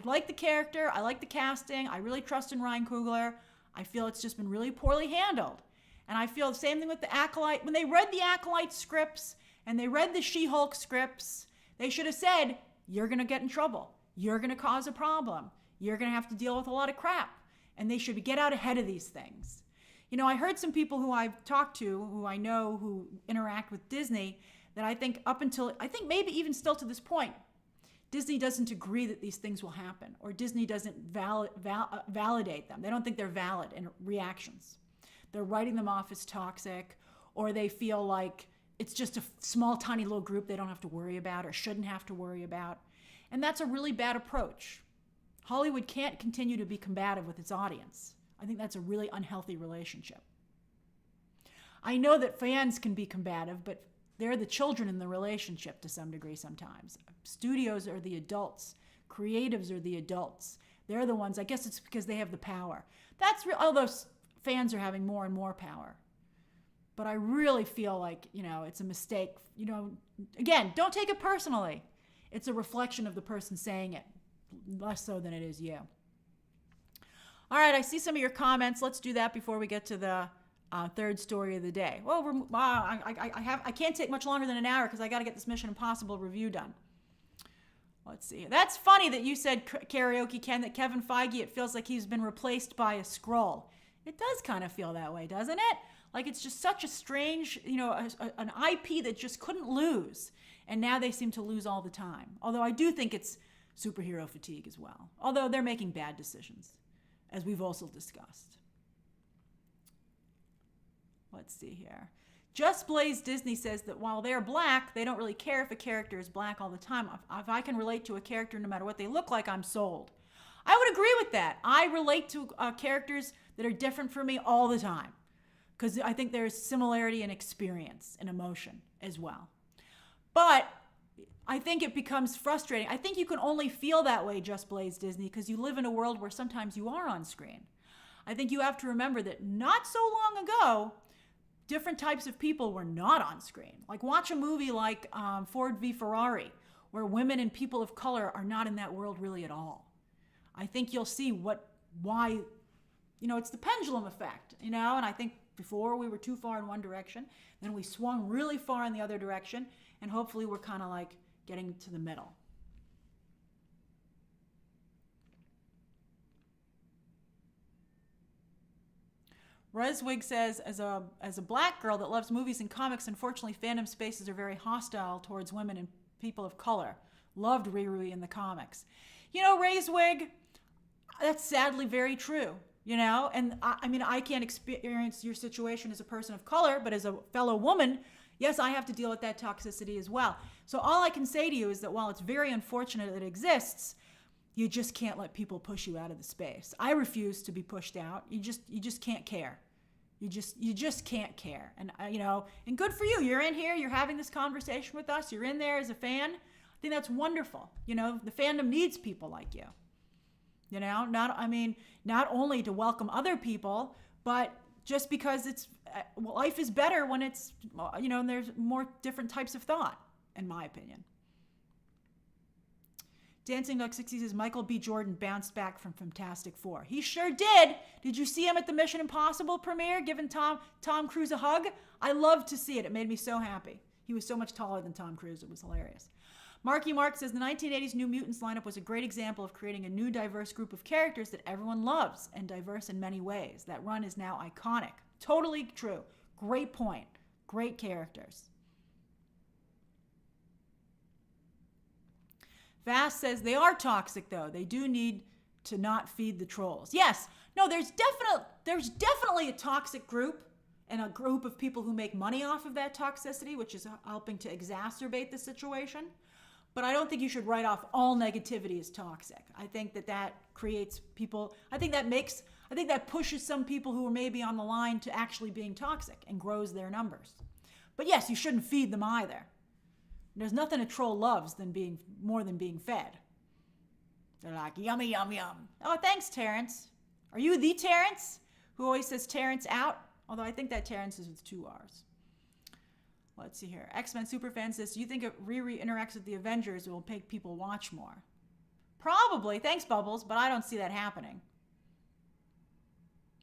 A: like the character. I like the casting. I really trust in Ryan Coogler. I feel it's just been really poorly handled. And I feel the same thing with the Acolyte. When they read the Acolyte scripts and they read the She-Hulk scripts, they should have said, you're going to get in trouble. You're going to cause a problem. You're going to have to deal with a lot of crap. And they should get out ahead of these things. You know, I heard some people who I've talked to, who I know who interact with Disney, that I think maybe even still to this point, Disney doesn't agree that these things will happen, or Disney doesn't validate them. They don't think they're valid in reactions. They're writing them off as toxic, or they feel like it's just a small, tiny little group they don't have to worry about or shouldn't have to worry about. And that's a really bad approach. Hollywood can't continue to be combative with its audience. I think that's a really unhealthy relationship. I know that fans can be combative, but they're the children in the relationship to some degree sometimes. Studios are the adults. Creatives are the adults. They're the ones, I guess it's because they have the power. Although fans are having more and more power. But I really feel like, you know, it's a mistake. You know, again, don't take it personally. It's a reflection of the person saying it, less so than it is you. All right, I see some of your comments. Let's do that before we get to the third story of the day. Well, I can't take much longer than an hour because I got to get this Mission Impossible review done. Let's see. That's funny that you said, Karaoke Ken, that Kevin Feige, it feels like he's been replaced by a Skrull. It does kind of feel that way, doesn't it? Like it's just such a strange, you know, an IP that just couldn't lose. And now they seem to lose all the time. Although I do think it's superhero fatigue as well. Although they're making bad decisions, as we've also discussed. Let's see here. Just Blaze Disney says that while they're black, they don't really care if a character is black all the time. If I can relate to a character no matter what they look like, I'm sold. I would agree with that. I relate to characters that are different from me all the time because I think there's similarity in experience and emotion as well. But I think it becomes frustrating. I think you can only feel that way, Just Blaze Disney, because you live in a world where sometimes you are on screen. I think you have to remember that not so long ago, different types of people were not on screen. Like watch a movie like Ford v. Ferrari, where women and people of color are not in that world really at all. I think you'll see why, it's the pendulum effect, and I think before we were too far in one direction, then we swung really far in the other direction, and hopefully we're kind of like getting to the middle. Reswig says, as a black girl that loves movies and comics, unfortunately fandom spaces are very hostile towards women and people of color. Loved Riri in the comics. Reswig, that's sadly very true, and I can't experience your situation as a person of color, but as a fellow woman, yes, I have to deal with that toxicity as well. So all I can say to you is that while it's very unfortunate that it exists, you just can't let people push you out of the space. I refuse to be pushed out. You just can't care. You just can't care. And and good for you. You're in here, you're having this conversation with us, you're in there as a fan. I think that's wonderful. The fandom needs people like you. Not only to welcome other people, but just because life is better when it's, and there's more different types of thought, in my opinion. Dancing Duck 60 says Michael B. Jordan bounced back from Fantastic Four. He sure did. Did you see him at the Mission Impossible premiere giving Tom Cruise a hug? I loved to see it. It made me so happy. He was so much taller than Tom Cruise. It was hilarious. Marky Mark says the 1980s New Mutants lineup was a great example of creating a new diverse group of characters that everyone loves and diverse in many ways. That run is now iconic. Totally true. Great point. Great characters. Vass says they are toxic though. They do need to not feed the trolls. Yes. No, there's definitely a toxic group and a group of people who make money off of that toxicity, which is helping to exacerbate the situation. But I don't think you should write off all negativity as toxic. I think that creates people, I think that pushes some people who are maybe on the line to actually being toxic and grows their numbers. But yes, you shouldn't feed them either. There's nothing a troll loves more than being fed. They're like, yummy, yum, yum. Oh, thanks, Terrence. Are you the Terrence who always says Terrence out? Although I think that Terrence is with 2 R's. Let's see here. X-Men Superfan says, do you think if Riri interacts with the Avengers, it will make people watch more? Probably. Thanks, Bubbles, but I don't see that happening.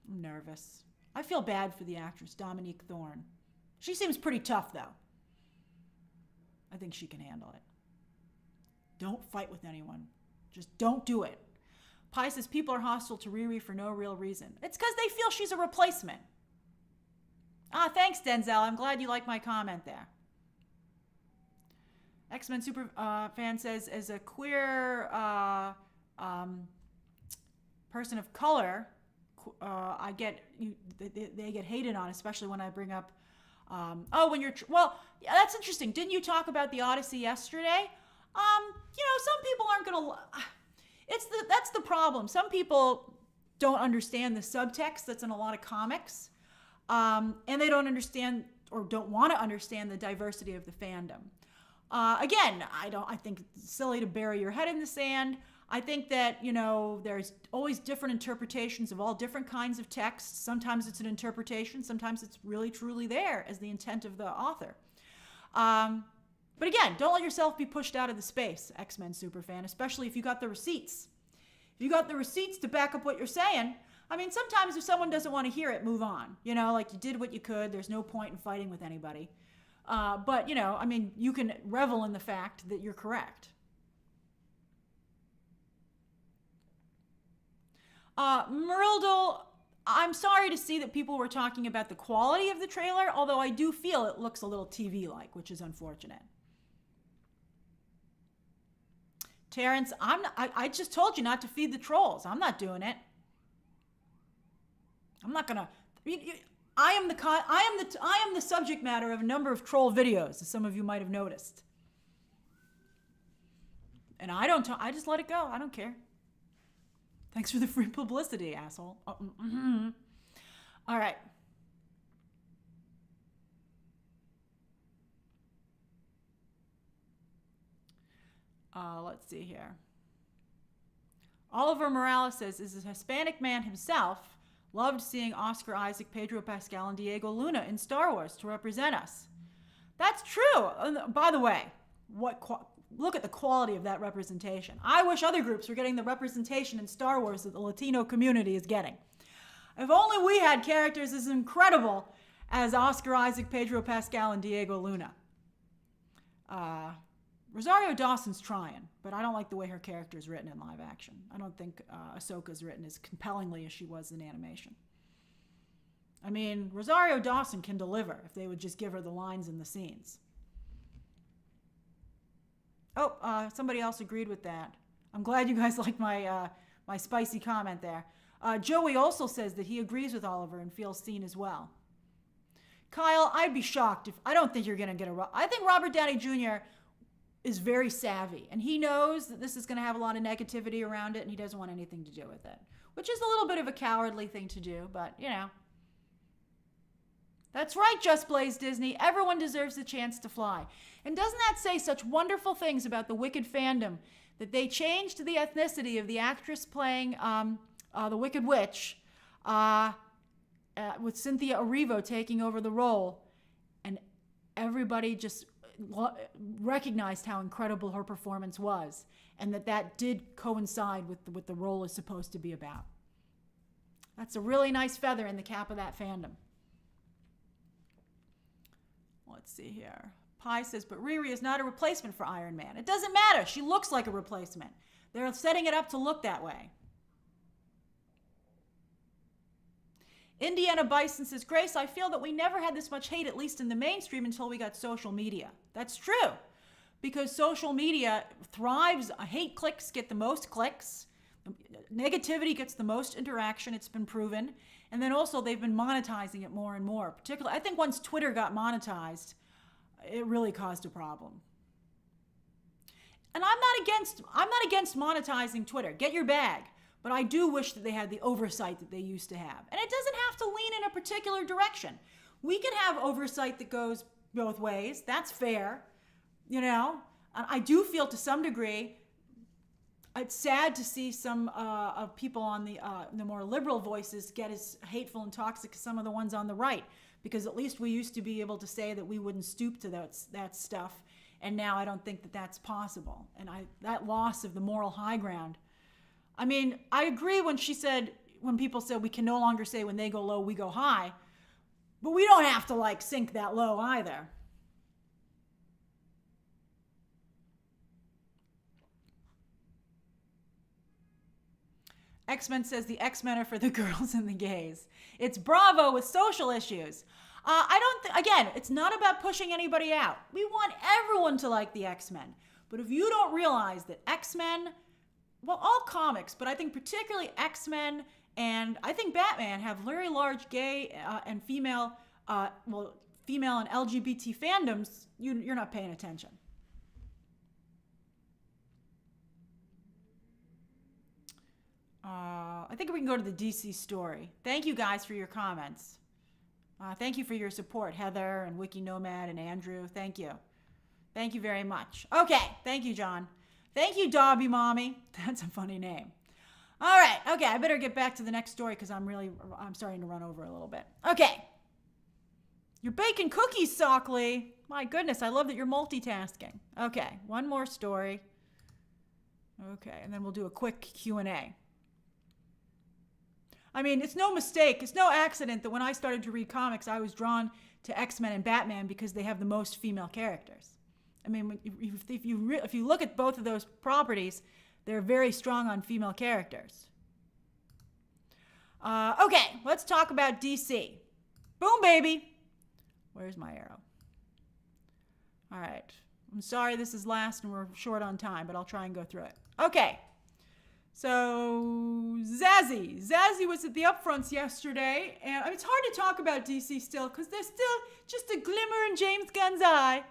A: I'm nervous. I feel bad for the actress, Dominique Thorne. She seems pretty tough, though. I think she can handle it. Don't fight with anyone. Just don't do it. Pi says people are hostile to Riri for no real reason. It's because they feel she's a replacement. Thanks, Denzel. I'm glad you like my comment there. X-Men Super fan says, as a queer person of color, they get hated on, especially when I bring up. That's interesting. Didn't you talk about the Odyssey yesterday? Some people aren't gonna. That's the problem. Some people don't understand the subtext that's in a lot of comics, and they don't understand or don't want to understand the diversity of the fandom. Again, I think it's silly to bury your head in the sand. I think that, there's always different interpretations of all different kinds of texts. Sometimes it's an interpretation. Sometimes it's really, truly there as the intent of the author. But again, don't let yourself be pushed out of the space, X-Men Superfan, especially if you got the receipts. If you got the receipts to back up what you're saying, sometimes if someone doesn't want to hear it, move on. Like you did what you could. There's no point in fighting with anybody. But, you can revel in the fact that you're correct. Merildal, I'm sorry to see that people were talking about the quality of the trailer, although I do feel it looks a little TV-like, which is unfortunate. Terrence, I just told you not to feed the trolls. I'm not doing it. I'm not gonna. I am the subject matter of a number of troll videos, as some of you might have noticed. And I just let it go. I don't care. Thanks for the free publicity, asshole. All right. Let's see here. Oliver Morales says, is a Hispanic man himself, loved seeing Oscar Isaac, Pedro Pascal, and Diego Luna in Star Wars to represent us. That's true. By the way, look at the quality of that representation. I wish other groups were getting the representation in Star Wars that the Latino community is getting. If only we had characters as incredible as Oscar Isaac, Pedro Pascal, and Diego Luna. Rosario Dawson's trying, but I don't like the way her character is written in live action. I don't think Ahsoka's written as compellingly as she was in animation. I mean, Rosario Dawson can deliver if they would just give her the lines and the scenes. Oh, somebody else agreed with that. I'm glad you guys like my spicy comment there. Joey also says that he agrees with Oliver and feels seen as well. Kyle, I'd be shocked if I don't think you're going to get I think Robert Downey Jr. is very savvy, and he knows that this is going to have a lot of negativity around it, and he doesn't want anything to do with it, which is a little bit of a cowardly thing to do, but, you know. That's right, Just Blaze Disney. Everyone deserves the chance to fly. And doesn't that say such wonderful things about the Wicked fandom, that they changed the ethnicity of the actress playing the Wicked Witch, with Cynthia Erivo taking over the role, and everybody just recognized how incredible her performance was, and that did coincide with what the role is supposed to be about. That's a really nice feather in the cap of that fandom. Let's see here. Pi says, but Riri is not a replacement for Iron Man. It doesn't matter. She looks like a replacement. They're setting it up to look that way. Indiana Bison says, Grace, I feel that we never had this much hate, at least in the mainstream, until we got social media. That's true. Because social media thrives. Hate clicks get the most clicks. Negativity gets the most interaction. It's been proven. And then also they've been monetizing it more and more. Particularly, I think once Twitter got monetized, it really caused a problem. And I'm not against monetizing Twitter. Get your bag. But I do wish that they had the oversight that they used to have. And it doesn't have to lean in a particular direction. We can have oversight that goes both ways. That's fair. You know, I do feel to some degree, it's sad to see some of people on the more liberal voices get as hateful and toxic as some of the ones on the right. Because at least we used to be able to say that we wouldn't stoop to that stuff. And now I don't think that that's possible. And that loss of the moral high ground. I mean, I agree when people said we can no longer say when they go low, we go high. But we don't have to sink that low either. X-Men says the X-Men are for the girls and the gays. It's Bravo with social issues. Again, it's not about pushing anybody out. We want everyone to like the X-Men. But if you don't realize that X-Men, well, all comics, but I think particularly X-Men and I think Batman have very large gay and female and LGBT fandoms, you're not paying attention. I think we can go to the DC story. Thank you guys for your comments. Thank you for your support, Heather and Wiki Nomad and Andrew. Thank you. Thank you very much. Okay. Thank you, John. Thank you, Dobby Mommy. That's a funny name. All right. Okay. I better get back to the next story because I'm starting to run over a little bit. Okay. You're baking cookies, Sockley. My goodness. I love that you're multitasking. Okay. One more story. Okay. And then we'll do a quick Q&A. I mean, it's no mistake. It's no accident that when I started to read comics, I was drawn to X-Men and Batman because they have the most female characters. I mean, if you look at both of those properties, they're very strong on female characters. Okay, let's talk about DC. Boom, baby. Where's my arrow? All right. I'm sorry this is last and we're short on time, but I'll try and go through it. Okay. So, Zazie was at the upfronts yesterday, and it's hard to talk about DC still because there's still just a glimmer in James Gunn's eye.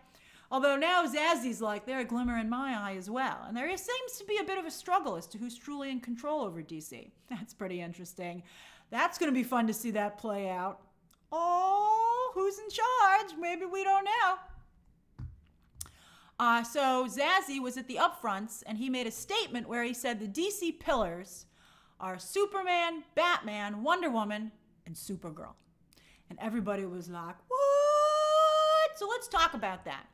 A: Although now Zazzie's like, they're a glimmer in my eye as well. And there seems to be a bit of a struggle as to who's truly in control over DC. That's pretty interesting. That's going to be fun to see that play out. Oh, who's in charge? Maybe we don't know. So Zazie was at the upfronts, and he made a statement where he said the DC pillars are Superman, Batman, Wonder Woman, and Supergirl. And everybody was like, what? So let's talk about that.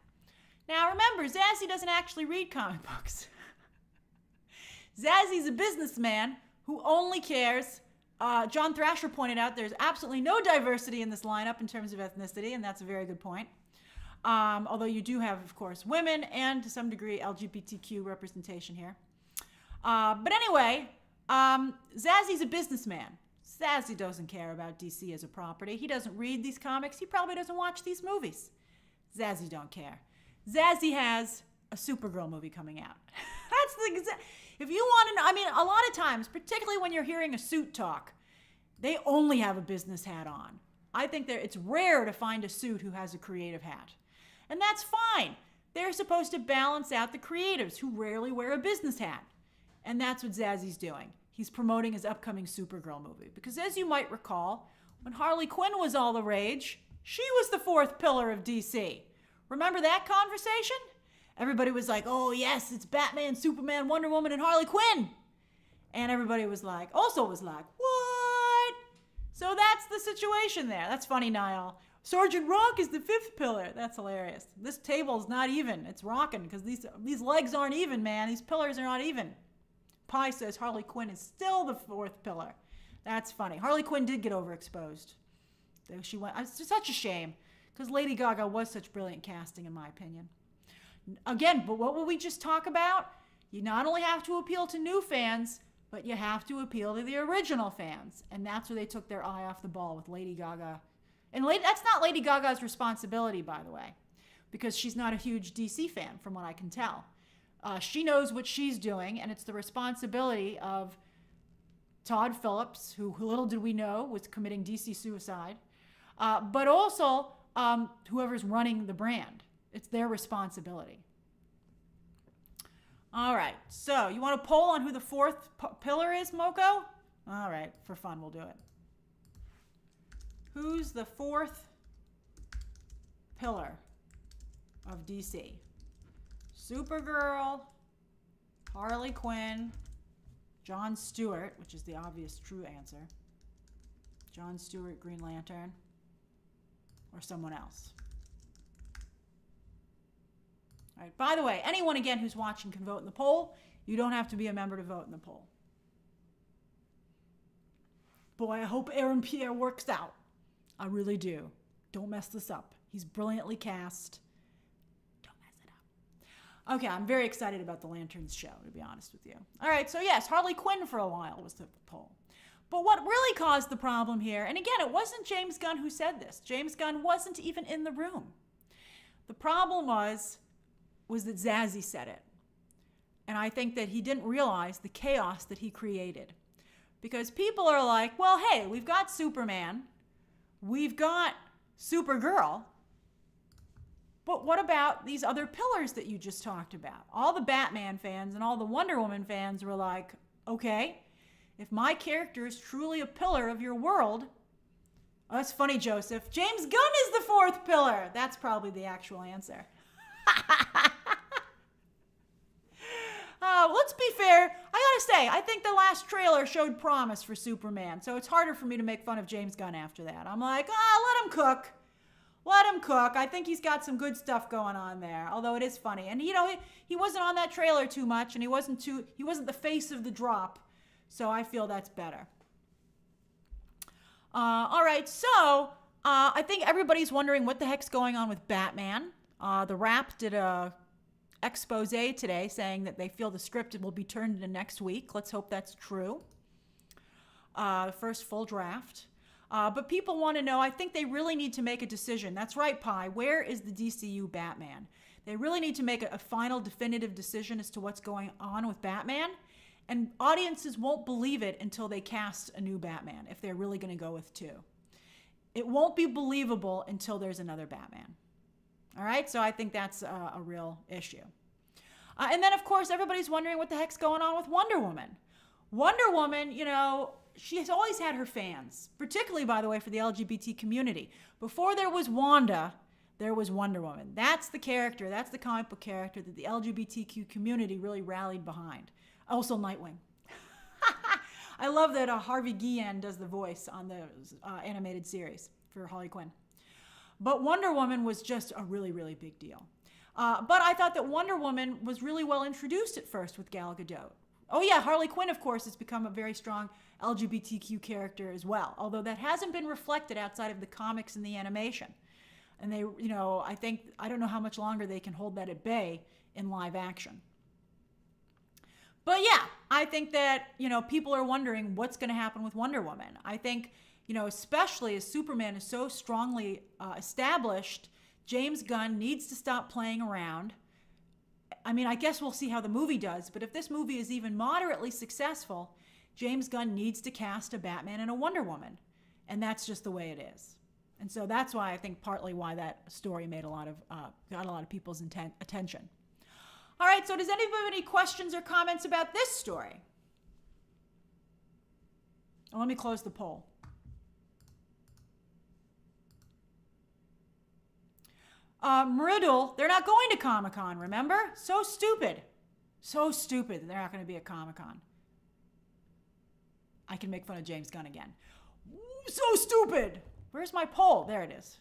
A: Now remember, Zazie doesn't actually read comic books. Zazzie's a businessman who only cares. John Thrasher pointed out there's absolutely no diversity in this lineup in terms of ethnicity, and that's a very good point. Although you do have, of course, women and to some degree LGBTQ representation here. But anyway, Zazzie's a businessman. Zazie doesn't care about DC as a property. He doesn't read these comics. He probably doesn't watch these movies. Zazie don't care. Zazie has a Supergirl movie coming out. That's the if you want to know, I mean, a lot of times, particularly when you're hearing a suit talk, they only have a business hat on. I think it's rare to find a suit who has a creative hat. And that's fine. They're supposed to balance out the creatives who rarely wear a business hat. And that's what Zazzie's doing. He's promoting his upcoming Supergirl movie. Because as you might recall, when Harley Quinn was all the rage, she was the fourth pillar of DC. Remember that conversation? Everybody was like, oh yes, it's Batman, Superman, Wonder Woman, and Harley Quinn. And everybody was like, what? So that's the situation there. That's funny, Niall. Sergeant Rock is the fifth pillar. That's hilarious. This table's not even. It's rocking because these legs aren't even, man. These pillars are not even. Pi says Harley Quinn is still the fourth pillar. That's funny. Harley Quinn did get overexposed. She went. It's such a shame because Lady Gaga was such brilliant casting, in my opinion. Again, but what will we just talk about? You not only have to appeal to new fans, but you have to appeal to the original fans. And that's where they took their eye off the ball with Lady Gaga. And that's not Lady Gaga's responsibility, by the way, because she's not a huge DC fan, from what I can tell. She knows what she's doing, and it's the responsibility of Todd Phillips, who little did we know was committing DC suicide, but also whoever's running the brand. It's their responsibility. All right, so you want to poll on who the fourth pillar is, Moko? All right, for fun, we'll do it. Who's the fourth pillar of DC? Supergirl, Harley Quinn, Jon Stewart, which is the obvious true answer, Jon Stewart, Green Lantern, or someone else. All right, by the way, anyone again who's watching can vote in the poll. You don't have to be a member to vote in the poll. Boy, I hope Aaron Pierre works out. I really do. Don't mess this up. He's brilliantly cast. Don't mess it up. Okay, I'm very excited about the Lanterns show, to be honest with you. All right, so yes, Harley Quinn for a while was the poll. But what really caused the problem here, and again, it wasn't James Gunn who said this. James Gunn wasn't even in the room. The problem was that Zazie said it. And I think that he didn't realize the chaos that he created. Because people are like, well, hey, we've got Superman. We've got Supergirl. But what about these other pillars that you just talked about? All the Batman fans and all the Wonder Woman fans were like, okay, if my character is truly a pillar of your world, oh, that's funny, Joseph. James Gunn is the fourth pillar. That's probably the actual answer. Let's be fair. I gotta say, I think the last trailer showed promise for Superman, so it's harder for me to make fun of James Gunn after that. I'm like, let him cook. Let him cook. I think he's got some good stuff going on there, although it is funny. And you know, he wasn't on that trailer too much, and he wasn't the face of the drop, so I feel that's better. All right, so I think everybody's wondering what the heck's going on with Batman. The Wrap did a expose today saying that they feel the script will be turned into next week. Let's hope that's true. First full draft. But people want to know, I think they really need to make a decision. That's right, Pi. Where is the DCU Batman? They really need to make a final definitive decision as to what's going on with Batman. And audiences won't believe it until they cast a new Batman, if they're really going to go with two. It won't be believable until there's another Batman. All right, so I think that's a real issue. And then, of course, everybody's wondering what the heck's going on with Wonder Woman. Wonder Woman, you know, she has always had her fans, particularly, by the way, for the LGBT community. Before there was Wanda, there was Wonder Woman. That's the character, that's the comic book character that the LGBTQ community really rallied behind. Also Nightwing. I love that Harvey Guillen does the voice on the animated series for Harley Quinn. But Wonder Woman was just a really, really big deal. But I thought that Wonder Woman was really well introduced at first with Gal Gadot. Oh yeah, Harley Quinn, of course, has become a very strong LGBTQ character as well, although that hasn't been reflected outside of the comics and the animation. And they, you know, I don't know how much longer they can hold that at bay in live action. But yeah, I think that, you know, people are wondering what's going to happen with Wonder Woman. I think, you know, especially as Superman is so strongly established, James Gunn needs to stop playing around. I mean, I guess we'll see how the movie does, but if this movie is even moderately successful, James Gunn needs to cast a Batman and a Wonder Woman. And that's just the way it is. And so that's why I think partly why that story made got a lot of people's attention. All right, so does anybody have any questions or comments about this story? Well, let me close the poll. Meriddle, they're not going to Comic-Con, remember? So stupid. So stupid that they're not going to be at Comic-Con. I can make fun of James Gunn again. So stupid. Where's my poll? There it is.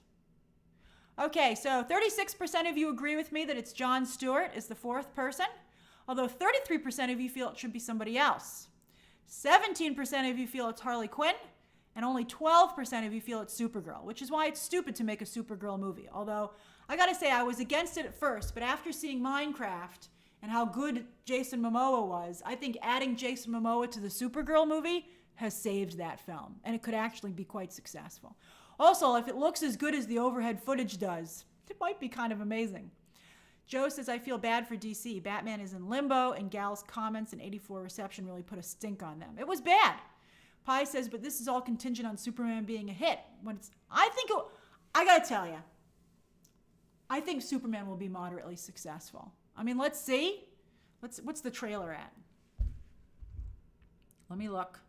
A: Okay, so 36% of you agree with me that it's Jon Stewart is the fourth person, although 33% of you feel it should be somebody else. 17% of you feel it's Harley Quinn, and only 12% of you feel it's Supergirl, which is why it's stupid to make a Supergirl movie. Although, I gotta say, I was against it at first, but after seeing Minecraft and how good Jason Momoa was, I think adding Jason Momoa to the Supergirl movie has saved that film, and it could actually be quite successful. Also, if it looks as good as the overhead footage does, it might be kind of amazing. Joe says, I feel bad for DC. Batman is in limbo, and Gal's comments and 84 reception really put a stink on them. It was bad. Pi says, but this is all contingent on Superman being a hit. I gotta tell you, I think Superman will be moderately successful. I mean, let's see. What's the trailer at? Let me look.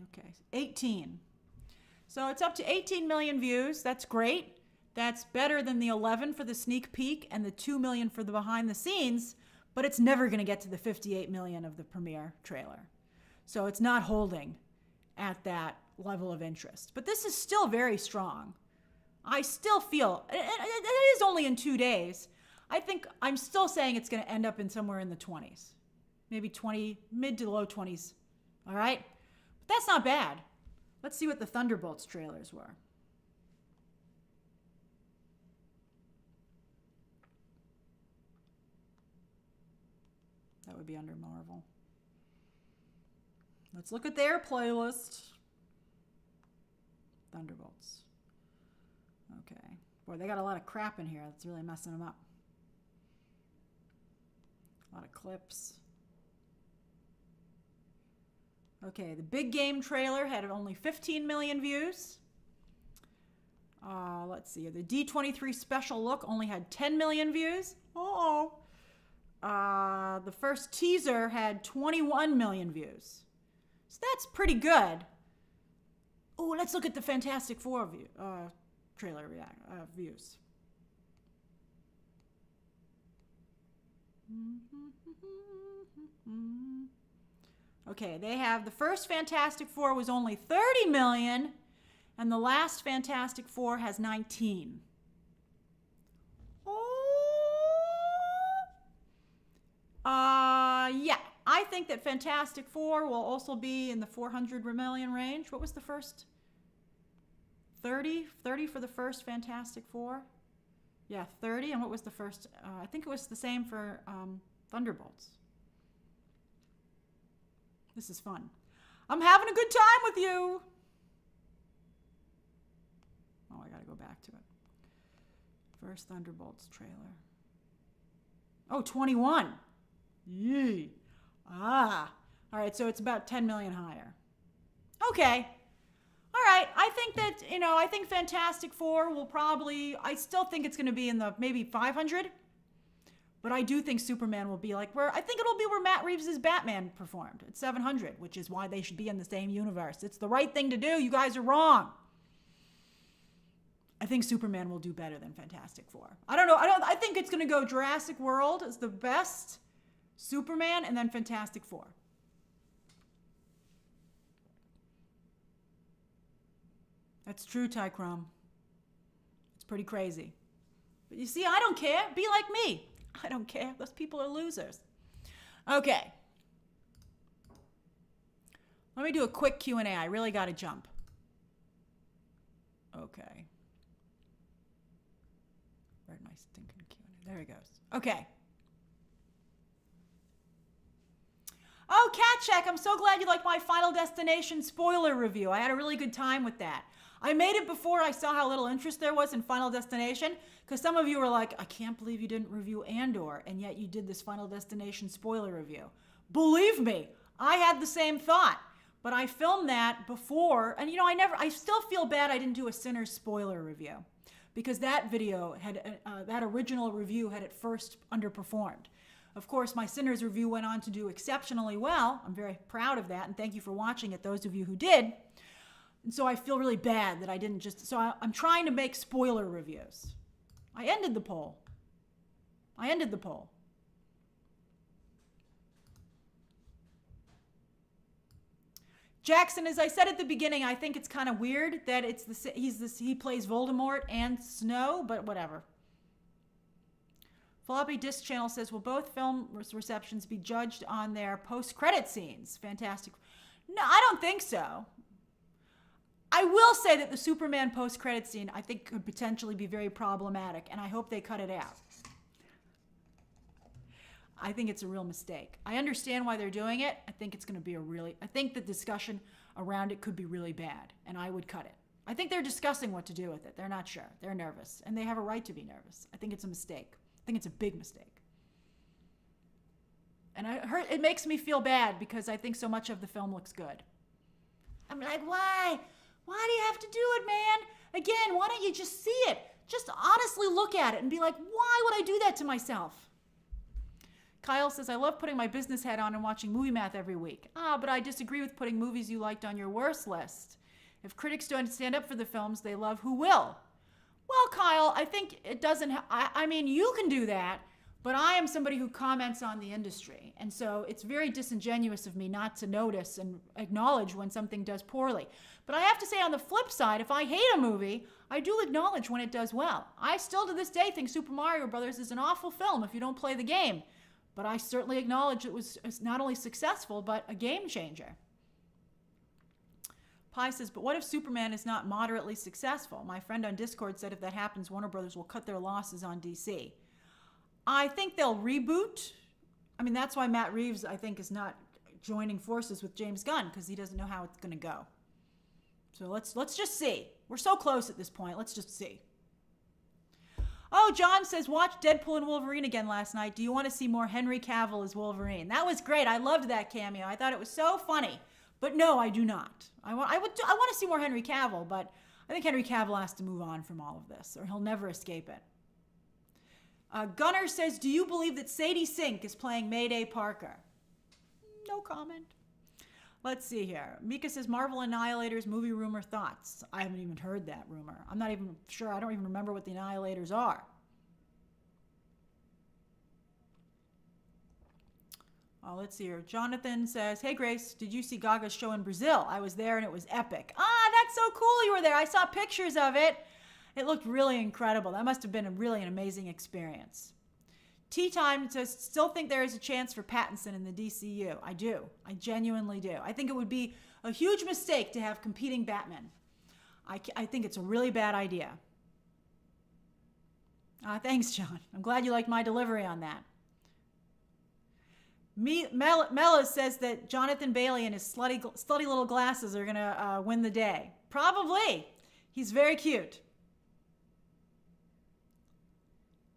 A: Okay, 18. So it's up to 18 million views. That's great. That's better than the 11 for the sneak peek and the 2 million for the behind the scenes, but it's never going to get to the 58 million of the premiere trailer. So it's not holding at that level of interest. But this is still very strong. I still feel, it is only in 2 days. I think I'm still saying it's going to end up in somewhere in the 20s. Maybe 20, mid to low 20s. All right? But that's not bad. Let's see what the Thunderbolts trailers were. That would be under Marvel. Let's look at their playlist. Thunderbolts. Okay. Boy, they got a lot of crap in here. That's really messing them up. A lot of clips. Okay, the Big Game trailer had only 15 million views. Let's see. The D23 special look only had 10 million views. Uh-oh. The first teaser had 21 million views. So that's pretty good. Oh, let's look at the Fantastic Four trailer views. Okay, they have the first Fantastic Four was only 30 million, and the last Fantastic Four has 19. Yeah, I think that Fantastic Four will also be in the 400 million range. What was the first? 30? 30 for the first Fantastic Four? Yeah, 30. And what was the first? I think it was the same for Thunderbolts. This is fun. I'm having a good time with you. Oh, I gotta go back to it. First Thunderbolts trailer. Oh, 21. Yee. Ah. All right, so it's about 10 million higher. Okay. All right, I think that, I think Fantastic Four will probably, I still think it's going to be in the maybe 500. But I do think Superman will be I think it'll be where Matt Reeves' Batman performed at 700, which is why they should be in the same universe. It's the right thing to do. You guys are wrong. I think Superman will do better than Fantastic Four. I don't know. I think it's going to go Jurassic World as the best, Superman, and then Fantastic Four. That's true, Ty Crum. It's pretty crazy. But you see, I don't care. Be like me. I don't care. Those people are losers. Okay. Let me do a quick Q&A. I really got to jump. Okay. Where'd my stinking Q&A? There it goes. Okay. Oh, Cat Check, I'm so glad you liked my Final Destination spoiler review. I had a really good time with that. I made it before I saw how little interest there was in Final Destination, because some of you were like, I can't believe you didn't review Andor, and yet you did this Final Destination spoiler review. Believe me, I had the same thought, but I filmed that before, and I still feel bad I didn't do a Sinners spoiler review, because that video that original review had at first underperformed. Of course, my Sinners review went on to do exceptionally well. I'm very proud of that, and thank you for watching it, those of you who did. And so I feel really bad that I didn't I'm trying to make spoiler reviews. I ended the poll. Jackson, as I said at the beginning, I think it's kind of weird that he plays Voldemort and Snow, but whatever. Floppy Disc Channel says, will both film receptions be judged on their post-credit scenes? Fantastic. No, I don't think so. I will say that the Superman post-credit scene, I think, could potentially be very problematic, and I hope they cut it out. I think it's a real mistake. I understand why they're doing it. I think it's going to be I think the discussion around it could be really bad, and I would cut it. I think they're discussing what to do with it. They're not sure. They're nervous, and they have a right to be nervous. I think it's a mistake. I think it's a big mistake. And it makes me feel bad because I think so much of the film looks good. I'm like, why? Why do you have to do it, man? Again, why don't you just see it? Just honestly look at it and be like, why would I do that to myself? Kyle says, I love putting my business hat on and watching Movie Math every week. But I disagree with putting movies you liked on your worst list. If critics don't stand up for the films they love, who will? Well, Kyle, I think it doesn't, I mean, you can do that, but I am somebody who comments on the industry. And so it's very disingenuous of me not to notice and acknowledge when something does poorly. But I have to say, on the flip side, if I hate a movie, I do acknowledge when it does well. I still to this day think Super Mario Brothers is an awful film if you don't play the game. But I certainly acknowledge it's not only successful, but a game changer. Pi says, but what if Superman is not moderately successful? My friend on Discord said if that happens, Warner Brothers will cut their losses on DC. I think they'll reboot. I mean, that's why Matt Reeves, I think, is not joining forces with James Gunn, because he doesn't know how it's going to go. So let's just see. We're so close at this point. Let's just see. Oh, John says, watch Deadpool and Wolverine again last night. Do you want to see more Henry Cavill as Wolverine? That was great. I loved that cameo. I thought it was so funny. But no, I do not. I want to see more Henry Cavill, but I think Henry Cavill has to move on from all of this, or he'll never escape it. Gunnar says, do you believe that Sadie Sink is playing Mayday Parker? No comment. Let's see here. Mika says, Marvel Annihilators movie rumor thoughts. I haven't even heard that rumor. I'm not even sure. I don't even remember what the Annihilators are. Let's see here. Jonathan says, hey, Grace, did you see Gaga's show in Brazil? I was there and it was epic. That's so cool you were there. I saw pictures of it. It looked really incredible. That must have been really an amazing experience. Tea Time says, still think there is a chance for Pattinson in the DCU. I do. I genuinely do. I think it would be a huge mistake to have competing Batman. I think it's a really bad idea. Thanks, John. I'm glad you liked my delivery on that. Mela says that Jonathan Bailey and his slutty little glasses are going to win the day. Probably. He's very cute.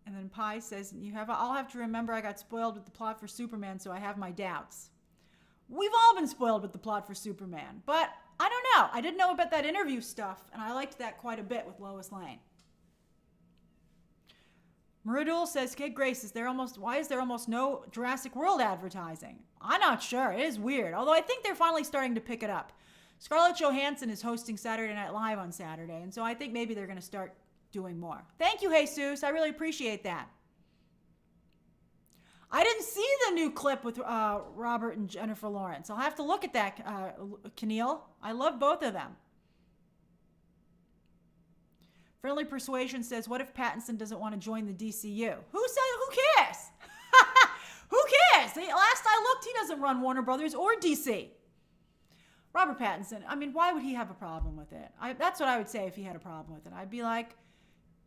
A: And then Pi says, I'll have to remember I got spoiled with the plot for Superman, so I have my doubts. We've all been spoiled with the plot for Superman, but I don't know. I didn't know about that interview stuff, and I liked that quite a bit with Lois Lane. Muradul says, Kate Grace, why is there almost no Jurassic World advertising? I'm not sure. It is weird, although I think they're finally starting to pick it up. Scarlett Johansson is hosting Saturday Night Live on Saturday, and so I think maybe they're going to start doing more. Thank you, Jesus. I really appreciate that. I didn't see the new clip with Robert and Jennifer Lawrence. I'll have to look at that, Keneal. I love both of them. Friendly Persuasion says, what if Pattinson doesn't want to join the DCU? Who cares? Who cares? Last I looked, he doesn't run Warner Brothers or DC. Robert Pattinson, I mean, why would he have a problem with it? That's what I would say if he had a problem with it. I'd be like,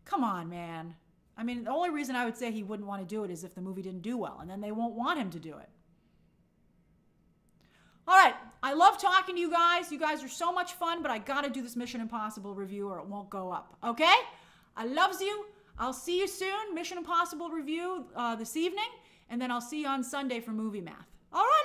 A: come on, man. I mean, the only reason I would say he wouldn't want to do it is if the movie didn't do well, and then they won't want him to do it. All right, I love talking to you guys. You guys are so much fun, but I got to do this Mission Impossible review or it won't go up, okay? I loves you. I'll see you soon. Mission Impossible review this evening, and then I'll see you on Sunday for Movie Math. All right,